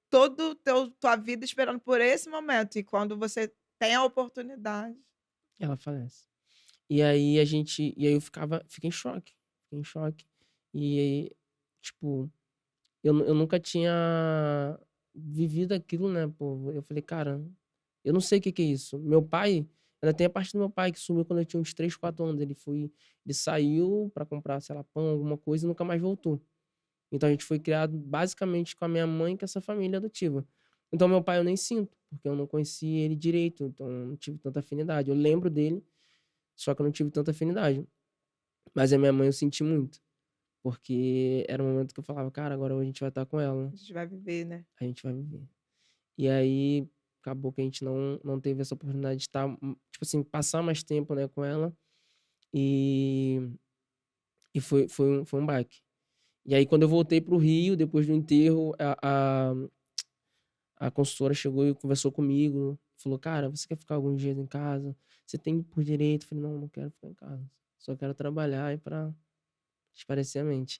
todo tua vida esperando por esse momento. E quando você tem a oportunidade. Ela falece. E aí e aí eu fiquei em choque. Fiquei em choque. E aí, tipo, eu nunca tinha vivido aquilo, né, pô? Eu falei, cara, eu não sei o que que é isso. Meu pai, ainda tem a parte do meu pai que sumiu quando eu tinha uns 3, 4 anos. Ele saiu pra comprar, sei lá, pão, alguma coisa e nunca mais voltou. Então a gente foi criado basicamente com a minha mãe e com essa família adotiva. Então meu pai eu nem sinto, porque eu não conheci ele direito, então eu não tive tanta afinidade. Eu lembro dele, só que eu não tive tanta afinidade. Mas a minha mãe eu senti muito, porque era um momento que eu falava, cara, agora a gente vai estar com ela, A gente vai viver, né? a gente vai viver. E aí acabou que a gente não teve essa oportunidade de estar, tipo assim, passar mais tempo, né, com ela. E, e foi um baque. E aí, quando eu voltei pro Rio, depois do enterro, a consultora chegou e conversou comigo. Falou, cara, você quer ficar alguns dias em casa? Você tem por direito? Eu falei, não, não quero ficar em casa. Só quero trabalhar e pra espairecer a mente.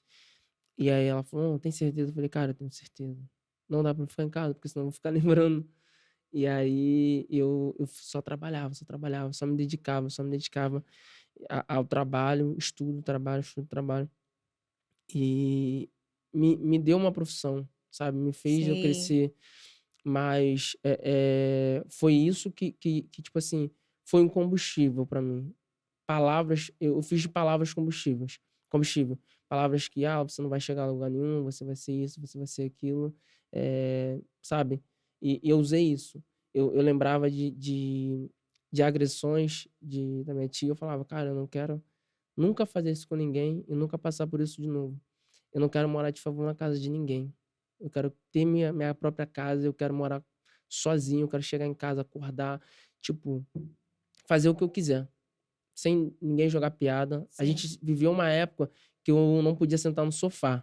E aí ela falou, não, tem certeza? Eu falei, cara, eu tenho certeza. Não dá pra ficar em casa, porque senão eu vou ficar lembrando. E aí eu só trabalhava, só me dedicava ao trabalho, estudo, trabalho, estudo, trabalho. E me deu uma profissão, sabe? Me fez eu Sim, crescer. Mas foi isso que, tipo assim, foi um combustível pra mim. Palavras, eu fiz de palavras combustível. Palavras que, você não vai chegar a lugar nenhum, você vai ser isso, você vai ser aquilo, sabe? E eu usei isso. Eu lembrava de agressões da minha tia, eu falava, cara, eu não quero nunca fazer isso com ninguém e nunca passar por isso de novo. Eu não quero morar de favor na casa de ninguém. Eu quero ter minha própria casa, eu quero morar sozinho, eu quero chegar em casa, acordar, tipo, fazer o que eu quiser, sem ninguém jogar piada. A sim. gente viveu uma época que eu não podia sentar no sofá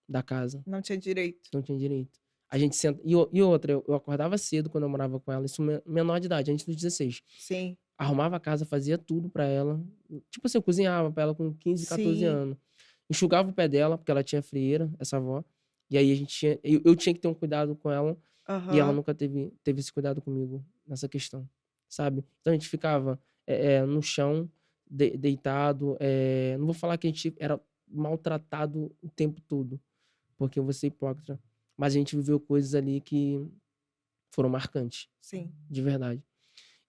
da casa, Não tinha direito. não tinha direito. A gente senta. E outra, eu acordava cedo quando eu morava com ela, isso menor de idade, antes dos 16. Sim, Arrumava a casa, fazia tudo pra ela. Tipo assim, eu cozinhava pra ela com 15, 14 sim. anos. Enxugava o pé dela, porque ela tinha frieira, essa avó. E aí a gente tinha. Eu tinha que ter um cuidado com ela. E ela Aham. nunca teve esse cuidado comigo nessa questão, sabe? Então a gente ficava no chão, deitado. Não vou falar que a gente era maltratado o tempo todo, porque eu vou ser hipócrita. Mas a gente viveu coisas ali que foram marcantes, Sim, de verdade.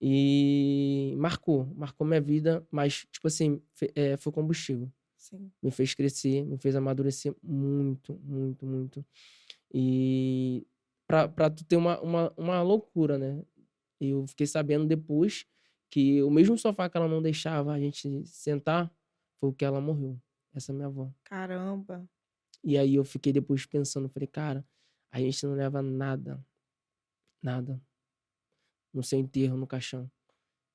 E marcou minha vida, mas, tipo assim, foi combustível. sim. Me fez crescer, me fez amadurecer muito, muito, muito. E pra tu ter uma loucura, né? Eu fiquei sabendo depois que o mesmo sofá que ela não deixava a gente sentar foi o que ela morreu. Essa minha avó. Caramba. E aí eu fiquei depois pensando, falei, cara, a gente não leva nada, nada no seu enterro, no caixão.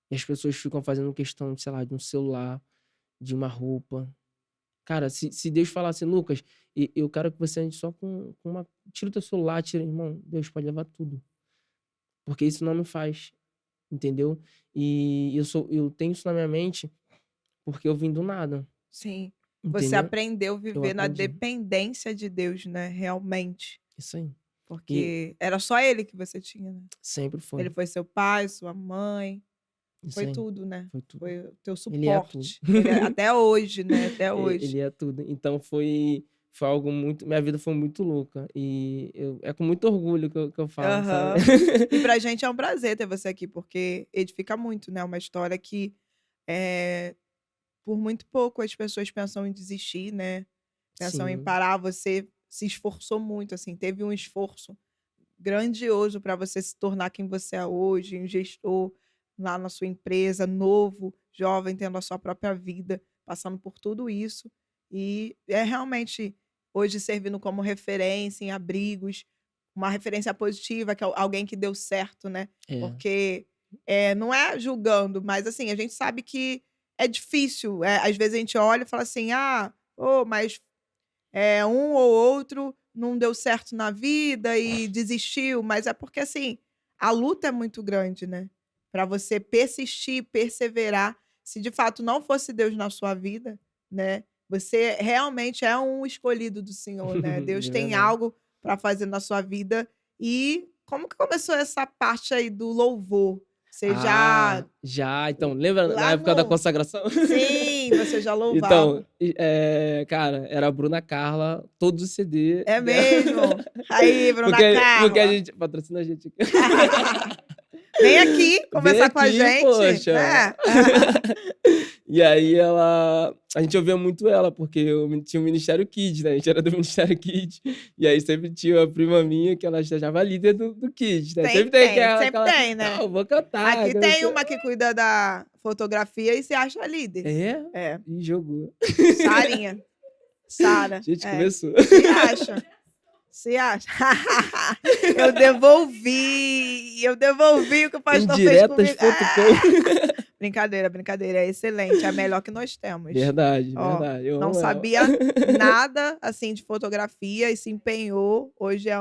E as pessoas ficam fazendo questão, sei lá, de um celular, de uma roupa. Cara, se Deus falasse, Lucas, eu quero que você ande só com uma. Tira o teu celular, tira, irmão. Deus pode levar tudo. Porque isso não me faz, entendeu? E eu tenho isso na minha mente porque eu vim do nada, Sim. Você entendeu? aprendeu a Eu viver na aprendi. dependência de Deus, né? Realmente. Isso aí. E Porque era só ele que você tinha, né? sempre Ele foi. foi seu pai, sua mãe, Isso foi aí. tudo, né? Foi tudo. Foi o teu Ele é tudo. suporte. Ele até hoje, né? Até hoje. Ele é tudo. Então foi algo muito. Minha vida foi muito louca. E é com muito orgulho que eu falo, sabe? Aham. E pra gente é um prazer ter você aqui, porque edifica muito, né? Uma história que, eh, por muito pouco as pessoas pensam em desistir, né? Pensam em Sim, parar. Você se esforçou muito, assim, teve um esforço grandioso para você se tornar quem você é hoje, um gestor lá na sua empresa, novo, jovem, tendo a sua própria vida, passando por tudo isso. E é realmente hoje servindo como referência em abrigos, uma referência positiva, que é alguém que deu certo, né? é. Porque não é julgando, mas assim, a gente sabe que é difícil. Às vezes a gente olha e fala assim, mas um ou outro não deu certo na vida e desistiu, mas é porque, assim, a luta é muito grande, né? Para você persistir, perseverar. Se de fato não fosse Deus na sua vida, né? Você realmente é um escolhido do Senhor, né? Deus De tem verdade. algo para fazer na sua vida. E como que começou essa parte aí do louvor? Você já Já. Então, lembra na lá época da no consagração? sim, você já Então, louvava. cara, era a Bruna Carla, todos os CD É dela. mesmo? Aí, Bruna Porque a Carla. gente patrocina a gente aqui. Vem aqui Vem conversar com a aqui, gente, poxa. né? E aí a gente ouvia muito ela, porque eu tinha o Ministério Kids, né? A gente era do Ministério Kids. E aí sempre tinha uma prima minha que ela se achava líder do Kids, né? Sempre tem Sempre aquela, tem, não, né? eu vou cantar, Aqui que não tem sei. uma que cuida da fotografia e se acha líder. É? É, E jogou. Sarinha. Sara. Gente, É. começou. Se acha. Se acha. Eu devolvi o que o pastor fez comigo. Indiretas.com. Brincadeira, brincadeira. É excelente. É a melhor que nós temos. Verdade, Ó, verdade. Eu não amo ela. sabia nada assim de fotografia e se empenhou. Hoje é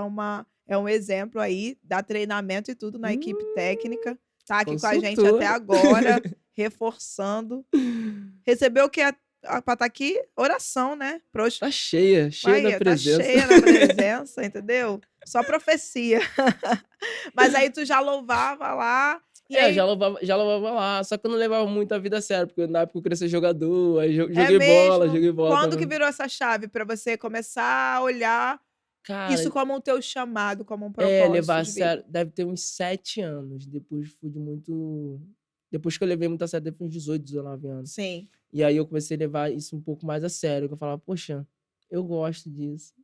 um exemplo aí, dá treinamento e tudo na equipe técnica. Tá aqui com a gente até Consultora. agora, reforçando. Recebeu o que é pra estar aqui? Oração, né? Tá cheia da Aí, tá presença. cheia na presença, entendeu? Só profecia. Mas aí tu já louvava lá. E aí, Já louvava lá, só que eu não levava muito a vida a sério, porque na época eu queria ser jogador, aí é joguei mesmo? bola Quando que também. virou essa chave pra você começar a olhar Cara, isso como um teu chamado, como um propósito levar a de vida? sério, deve ter uns 7 anos, depois que eu levei muito a sério, deve ter uns 18, 19 anos. Sim. E aí eu comecei a levar isso um pouco mais a sério, que eu falava, poxa, eu gosto disso.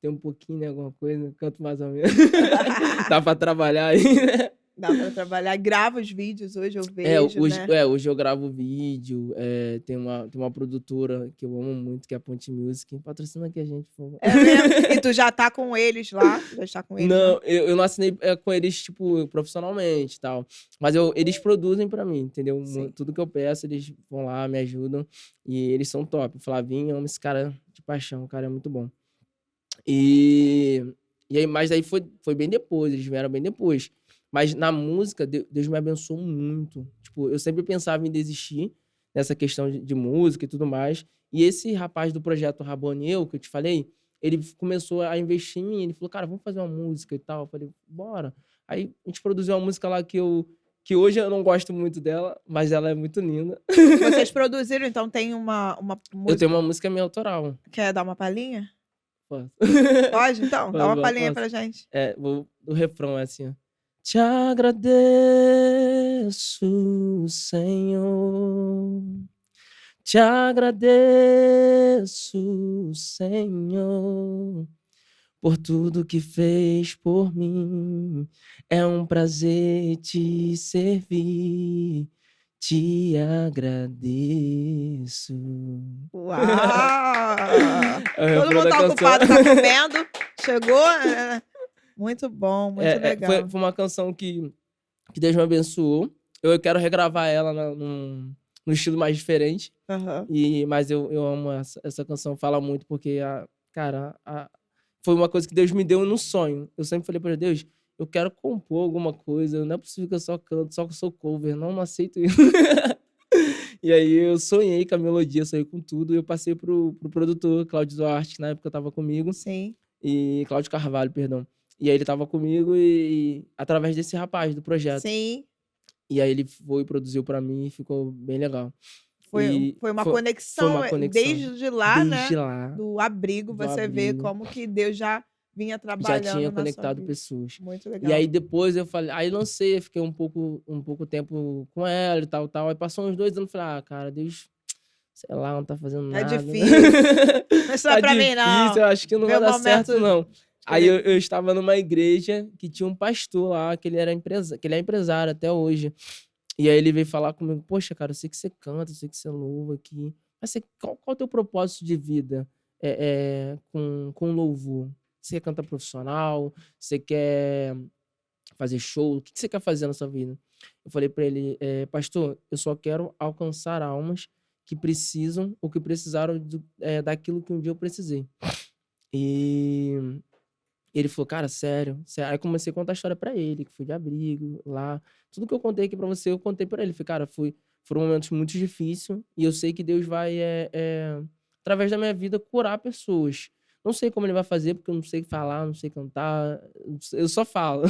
Tem um pouquinho, né, alguma coisa, canto mais ou menos. Dá pra trabalhar aí, né? Dá pra trabalhar. Grava os vídeos hoje, eu vejo, né? Hoje eu gravo vídeo, tem uma produtora que eu amo muito, que é a Ponte Music. Patrocina aqui a gente, por favor. É mesmo? E tu já tá com eles lá? Já está com eles lá? Não, eu não assinei com eles, tipo, profissionalmente e tal. Mas eles produzem pra mim, entendeu? Sim. Tudo que eu peço, eles vão lá, me ajudam. E eles são top. O Flavinho, eu amo esse cara de paixão, o cara é muito bom. E aí, mas aí foi bem depois, eles vieram bem depois. Mas na música, Deus me abençoou muito. Tipo, eu sempre pensava em desistir nessa questão de música e tudo mais. E esse rapaz do projeto Raboneu, que eu te falei, ele começou a investir em mim. Ele falou, cara, vamos fazer uma música e tal. Eu falei, bora. Aí a gente produziu uma música lá que hoje eu não gosto muito dela, mas ela é muito linda. Vocês produziram, então tem uma Eu música. tenho uma música minha autoral. Quer dar uma palhinha? Posso? Pode, então? Dá uma palhinha aí Posso. pra gente. O refrão é assim, ó. Te agradeço, Senhor. Te agradeço, Senhor, por tudo que fez por mim. É um prazer te servir. Te agradeço. Uau! É o Todo refrão mundo da tá canção. ocupado, tá comendo. Chegou? Muito bom, muito legal. Foi uma canção que Deus me abençoou. Eu quero regravar ela num estilo mais diferente. Aham. Mas eu amo essa canção, fala muito, porque, foi uma coisa que Deus me deu no sonho. Eu sempre falei para Deus, eu quero compor alguma coisa, não é possível que eu só canto, só que eu sou cover, não aceito isso. E aí eu sonhei com a melodia, sonhei com tudo, e eu passei pro produtor, Cláudio Duarte, que na época tava comigo, Sim. e Cláudio Carvalho, perdão. E aí ele tava comigo e através desse rapaz do projeto. Sim. E aí ele foi e produziu pra mim e ficou bem legal. Foi uma conexão, desde lá, né? Desde lá. Do abrigo, você vê como que Deus já vinha trabalhando Já tinha na conectado sua vida. pessoas. Muito legal. E aí depois eu falei, aí lancei, fiquei um pouco tempo com ela e tal. Aí passou uns 2 anos, falei, cara, Deus, sei lá, não tá fazendo nada. É difícil. Isso não é pra mim, não. Eu acho que não vai dar certo, não. Aí eu estava numa igreja que tinha um pastor lá, que ele é empresário até hoje. E aí ele veio falar comigo, poxa, cara, eu sei que você canta, eu sei que você louva aqui, mas qual é o teu propósito de vida com louvor? Você quer cantar profissional? Você quer fazer show? O que você quer fazer na sua vida? Eu falei pra ele, pastor, eu só quero alcançar almas que precisam ou que precisaram daquilo que um dia eu precisei. E ele falou, cara, sério, sério. Aí comecei a contar a história pra ele, que fui de abrigo lá. Tudo que eu contei aqui pra você, eu contei pra ele. Falei, cara, foram momentos muito difíceis e eu sei que Deus vai, através da minha vida, curar pessoas. Não sei como ele vai fazer, porque eu não sei falar, não sei cantar, eu só falo.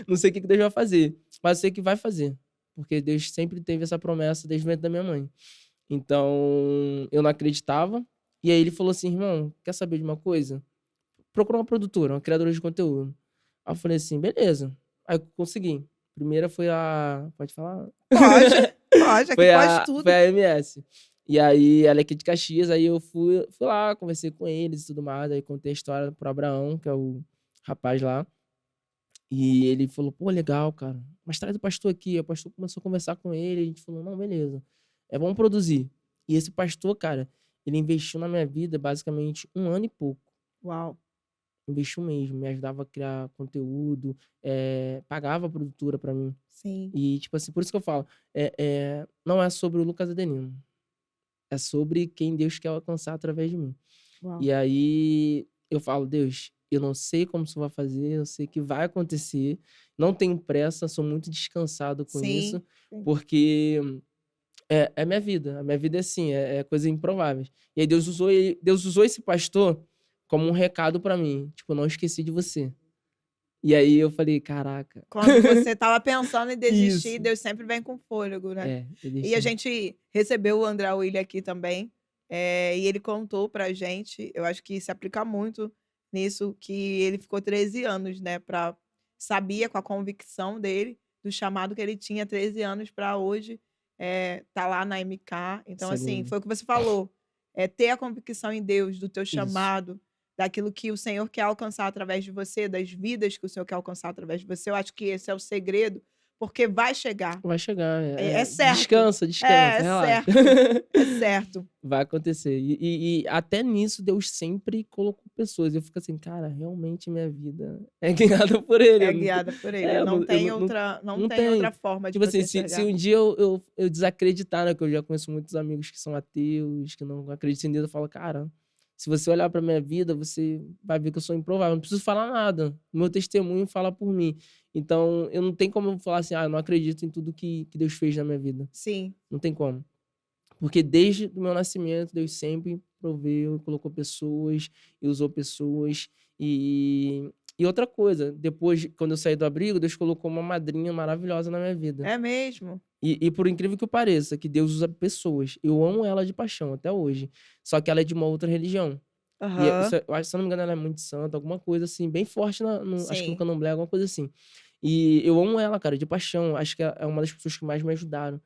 Não sei o que Deus vai fazer, mas eu sei que vai fazer, porque Deus sempre teve essa promessa desde o ventre da minha mãe. Então, eu não acreditava. E aí ele falou assim, irmão, quer saber de uma coisa? Procura uma produtora, uma criadora de conteúdo. Aí eu falei assim, beleza. Aí eu consegui. Primeira foi a... Pode falar? Pode, aqui pode tudo. Foi a MS. E aí, ela é aqui de Caxias, aí eu fui lá, conversei com eles e tudo mais, aí contei a história pro Abraão, que é o rapaz lá. E ele falou, pô, legal, cara. Mas traz o pastor aqui. Aí o pastor começou a conversar com ele, a gente falou, não, beleza. Vamos produzir. E esse pastor, cara, ele investiu na minha vida basicamente 1 ano e pouco. Uau. Investiu mesmo, me ajudava a criar conteúdo, pagava a produtora pra mim. Sim. E, tipo assim, por isso que eu falo, não é sobre o Lucas Adenino. É sobre quem Deus quer alcançar através de mim. Uau. E aí eu falo, Deus, eu não sei como isso vai fazer, eu sei que vai acontecer, não tenho pressa, sou muito descansado com isso, Sim. porque é minha vida. A minha vida é assim, é coisa improvável. E aí Deus usou esse pastor como um recado pra mim. Tipo, eu não esqueci de você. E aí eu falei, caraca. Quando você tava pensando em desistir, Isso. Deus sempre vem com fôlego, né? Eu E a deixei. gente recebeu o André William aqui também, e ele contou pra gente, eu acho que se aplica muito nisso, que ele ficou 13 anos, né, sabia com a convicção dele, do chamado que ele tinha 13 anos pra hoje, tá lá na MK. Então, Isso é assim, lindo. foi o que você falou, ter a convicção em Deus, do teu Isso. chamado, daquilo que o Senhor quer alcançar através de você, das vidas que o Senhor quer alcançar através de você. Eu acho que esse é o segredo, porque vai chegar. Vai chegar. É certo. Descansa, É relaxa. certo. É certo. Vai acontecer. E até nisso Deus sempre colocou pessoas. Eu fico assim, cara, realmente minha vida é guiada por ele. É guiada por ele. Não tem outra forma de Tipo você assim, se enxergar. um dia eu desacreditar, né? Que eu já conheço muitos amigos que são ateus, que não acreditam em Deus, eu falo, cara, se você olhar pra minha vida, você vai ver que eu sou improvável. Não preciso falar nada. O meu testemunho fala por mim. Então, eu não tenho como eu falar assim, eu não acredito em tudo que Deus fez na minha vida. Sim. Não tem como. Porque desde o meu nascimento, Deus sempre proveu, colocou pessoas e usou pessoas. E outra coisa, depois, quando eu saí do abrigo, Deus colocou uma madrinha maravilhosa na minha vida. É mesmo? E por incrível que pareça, que Deus usa pessoas. Eu amo ela de paixão até hoje. Só que ela é de uma outra religião. E eu acho, se eu não me engano, ela é muito santa, alguma coisa assim, bem forte, acho que no candomblé, alguma coisa assim. E eu amo ela, cara, de paixão. Acho que é uma das pessoas que mais me ajudaram,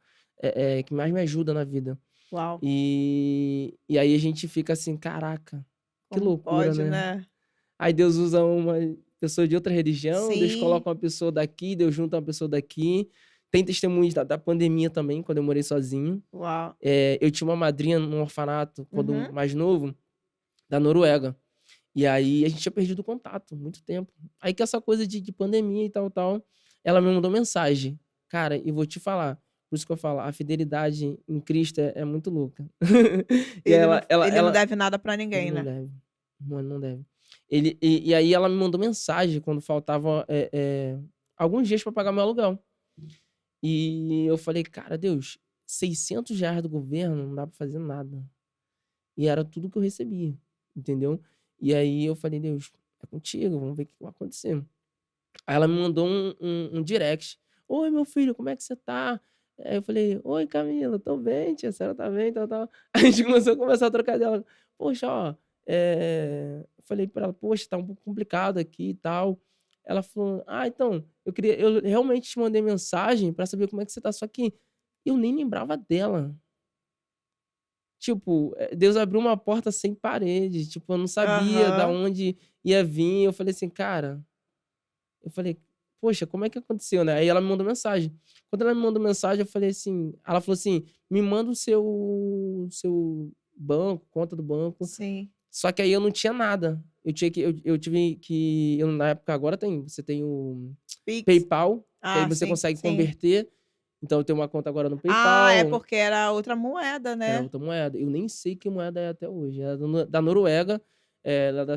que mais me ajuda na vida. Uau. E aí a gente fica assim, caraca, que Como loucura, pode, né? Aí Deus usa uma pessoa de outra religião, Deus Sim. coloca uma pessoa daqui, Deus junta uma pessoa daqui. Tem testemunhos da pandemia também, quando eu morei sozinho. Uau. Eu tinha uma madrinha num orfanato, quando Uhum. mais novo, da Noruega. E aí a gente tinha perdido o contato, muito tempo. Aí que essa coisa de pandemia e tal, ela me mandou mensagem. Cara, e vou te falar, por isso que eu falo, a fidelidade em Cristo é muito louca. E Ele não deve nada pra ninguém, ele não né? deve. Mano, não deve. E aí ela me mandou mensagem quando faltava alguns dias pra pagar meu aluguel. E eu falei, cara, Deus, R$ 600 do governo não dá pra fazer nada. E era tudo que eu recebia, entendeu? E aí eu falei, Deus, é contigo, vamos ver o que vai acontecer. Aí ela me mandou um direct. Oi, meu filho, como é que você tá? Aí eu falei, oi, Camila, tô bem, tia, a senhora tá bem, tal. Aí a gente começou a conversar, a trocar dela. Poxa, ó, eu falei pra ela, poxa, tá um pouco complicado aqui e tal. Ela falou, então, eu realmente te mandei mensagem pra saber como é que você tá, só que eu nem lembrava dela. Tipo, Deus abriu uma porta sem parede, tipo, eu não sabia da onde ia vir. Eu falei assim, cara, poxa, como é que aconteceu, né? Aí ela me mandou mensagem. Quando ela me mandou mensagem, eu falei assim, ela falou assim, me manda o seu banco, conta do banco. Sim. Só que aí eu não tinha nada. Eu tive que, na época agora você tem o Pix. PayPal, que aí você Sim, consegue sim. converter. Então eu tenho uma conta agora no Ah, PayPal. é porque era outra moeda, Era né? outra moeda. Eu nem sei que moeda é até hoje. É da Noruega. ela é da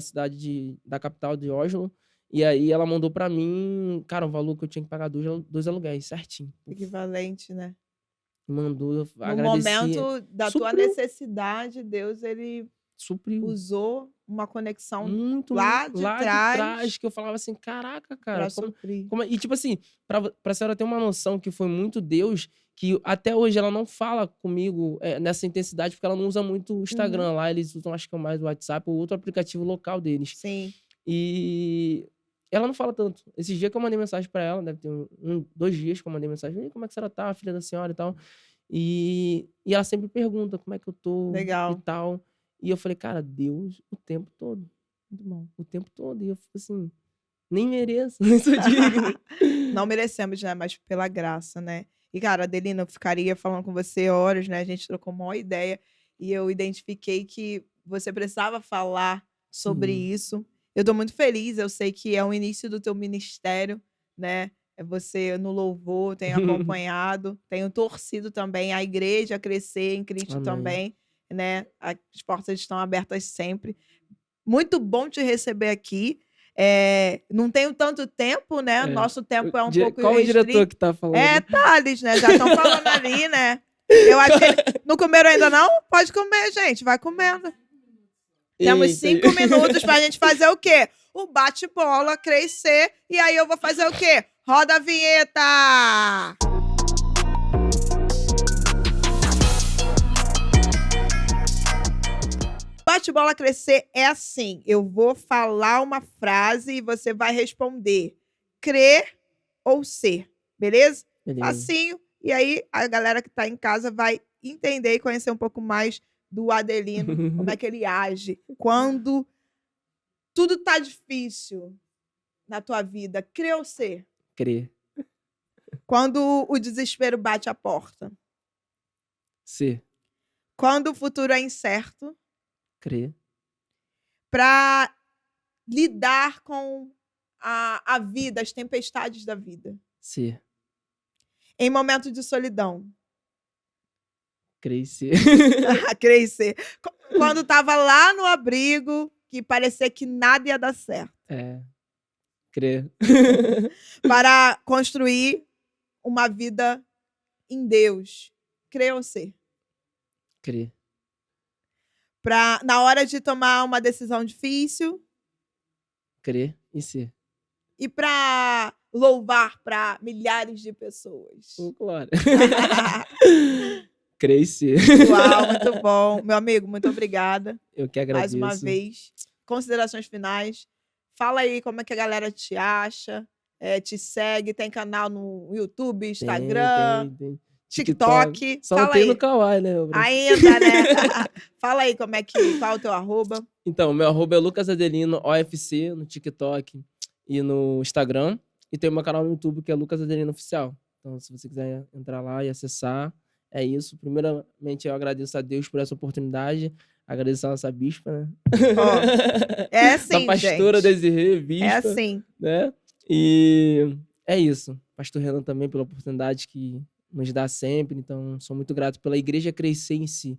da capital de Oslo. E aí ela mandou pra mim, cara, um valor que eu tinha que pagar 2 aluguéis, certinho. Equivalente, né? Mandou, eu No agradeci. momento da tua Supriu, necessidade, Deus, ele supriu. usou uma conexão Muito lá de lá de trás, trás que eu falava assim, caraca, cara, para suprir. e tipo assim, pra senhora ter uma noção que foi muito Deus, que até hoje ela não fala comigo nessa intensidade, porque ela não usa muito o Instagram lá, eles usam acho que é mais o WhatsApp ou outro aplicativo local deles. Sim. E ela não fala tanto. Esses dias que eu mandei mensagem pra ela, deve ter 2 dias que eu mandei mensagem, como é que a senhora tá, filha da senhora e tal. E ela sempre pergunta como é que eu tô e Legal. tal. E eu falei, cara, Deus o tempo todo. Muito bom. O tempo todo. E eu fico assim, nem mereço, nem sou digno. Não merecemos, né? Mas pela graça, né? E, cara, Adelina, eu ficaria falando com você horas, né? A gente trocou uma maior ideia e eu identifiquei que você precisava falar sobre Sim. isso. Eu tô muito feliz, eu sei que é o início do teu ministério, né? É você no louvor, tenho acompanhado, tenho torcido também a igreja a crescer em Cristo Amém. também, né? As portas estão abertas sempre. Muito bom te receber aqui. Não tenho tanto tempo, né? Nosso tempo é um pouco Qual o diretor restrito. que tá falando? É Thales, né? Já estão falando ali, né? Eu acho que não comeram ainda não? Pode comer, gente. Vai comendo. Temos 5 minutos pra gente fazer o quê? O bate-bola crescer. E aí eu vou fazer o quê? Roda a vinheta! Bate-bola crescer é assim. Eu vou falar uma frase e você vai responder crer ou ser. Beleza? Beleza. Facinho. E aí a galera que tá em casa vai entender e conhecer um pouco mais do Adelino, como é que ele age quando tudo tá difícil na tua vida. Crer ou ser? Crer. Quando o desespero bate a porta. Ser. Quando o futuro é incerto. Crer. Para lidar com a vida, as tempestades da vida. Ser. Em momento de solidão. Crescer. Crescer. Quando estava lá no abrigo, que parecia que nada ia dar certo. Crer. Para construir uma vida em Deus. Crer ou ser? Crer. Na hora de tomar uma decisão difícil. Crer e ser. E para louvar para milhares de pessoas. Claro. Crer e ser. Uau, muito bom. Meu amigo, muito obrigada. Eu que agradeço. Mais uma vez. Considerações finais. Fala aí como é que a galera te acha, te segue, tem canal no YouTube, Instagram, tem. TikTok. Só Fala não tem aí. no Kawaii, né? Ainda, né? Fala aí qual é o teu arroba. Então, meu arroba é Lucas Adelino OFC no TikTok e no Instagram. E tem o meu canal no YouTube que é Lucas Adelino Oficial. Então, se você quiser entrar lá e acessar, é isso. Primeiramente, eu agradeço a Deus por essa oportunidade. Agradeço a nossa bispa, né? É assim, da pastora gente. Desirê, bispa. É assim. Né? E é isso. Pastor Renan também pela oportunidade que nos dá sempre. Então, sou muito grato pela igreja crescer em si.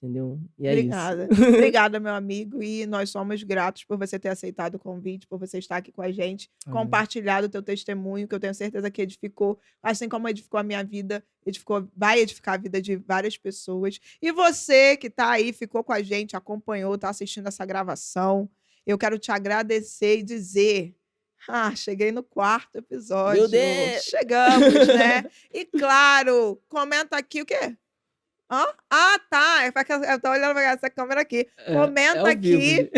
Entendeu? E é Obrigada. isso. Obrigada, meu amigo. E nós somos gratos por você ter aceitado o convite, por você estar aqui com a gente, compartilhado o teu testemunho, que eu tenho certeza que edificou, assim como edificou a minha vida, vai edificar a vida de várias pessoas. E você que está aí, ficou com a gente, acompanhou, está assistindo essa gravação, eu quero te agradecer e dizer... cheguei no 4º episódio. Meu Deus! Chegamos, né? E claro, comenta aqui o quê? Tá. Eu tô olhando pra essa câmera aqui. Comenta aqui.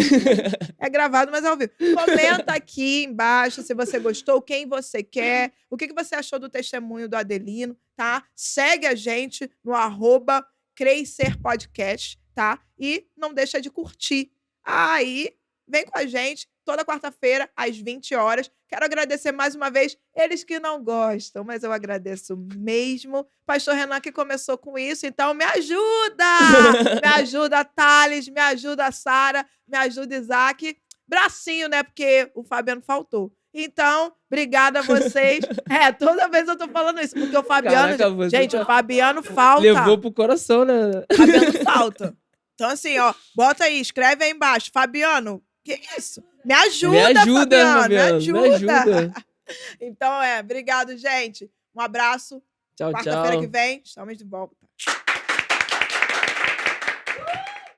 É gravado, mas é ao vivo. Comenta aqui embaixo se você gostou, quem você quer, o que você achou do testemunho do Adelino, tá? Segue a gente no @CrescerPodcast, tá? E não deixa de curtir. Aí, vem com a gente toda quarta-feira, às 20 horas. Quero agradecer mais uma vez eles que não gostam, mas eu agradeço mesmo. Pastor Renan que começou com isso, então me ajuda! Me ajuda, Thales, me ajuda, Sara, me ajuda, Isaac. Bracinho, né? Porque o Fabiano faltou. Então, obrigada a vocês. Toda vez eu tô falando isso, porque o Fabiano... Caraca, gente, o Fabiano falta. Levou pro coração, né? Fabiano falta. Então, assim, bota aí, escreve aí embaixo. Fabiano, Que isso? Me ajuda, Me ajuda, Fabiano, Fabiano, me ajuda. Então, obrigado, gente. Um abraço. Tchau, Quarta-feira que tchau. vem, estamos de volta.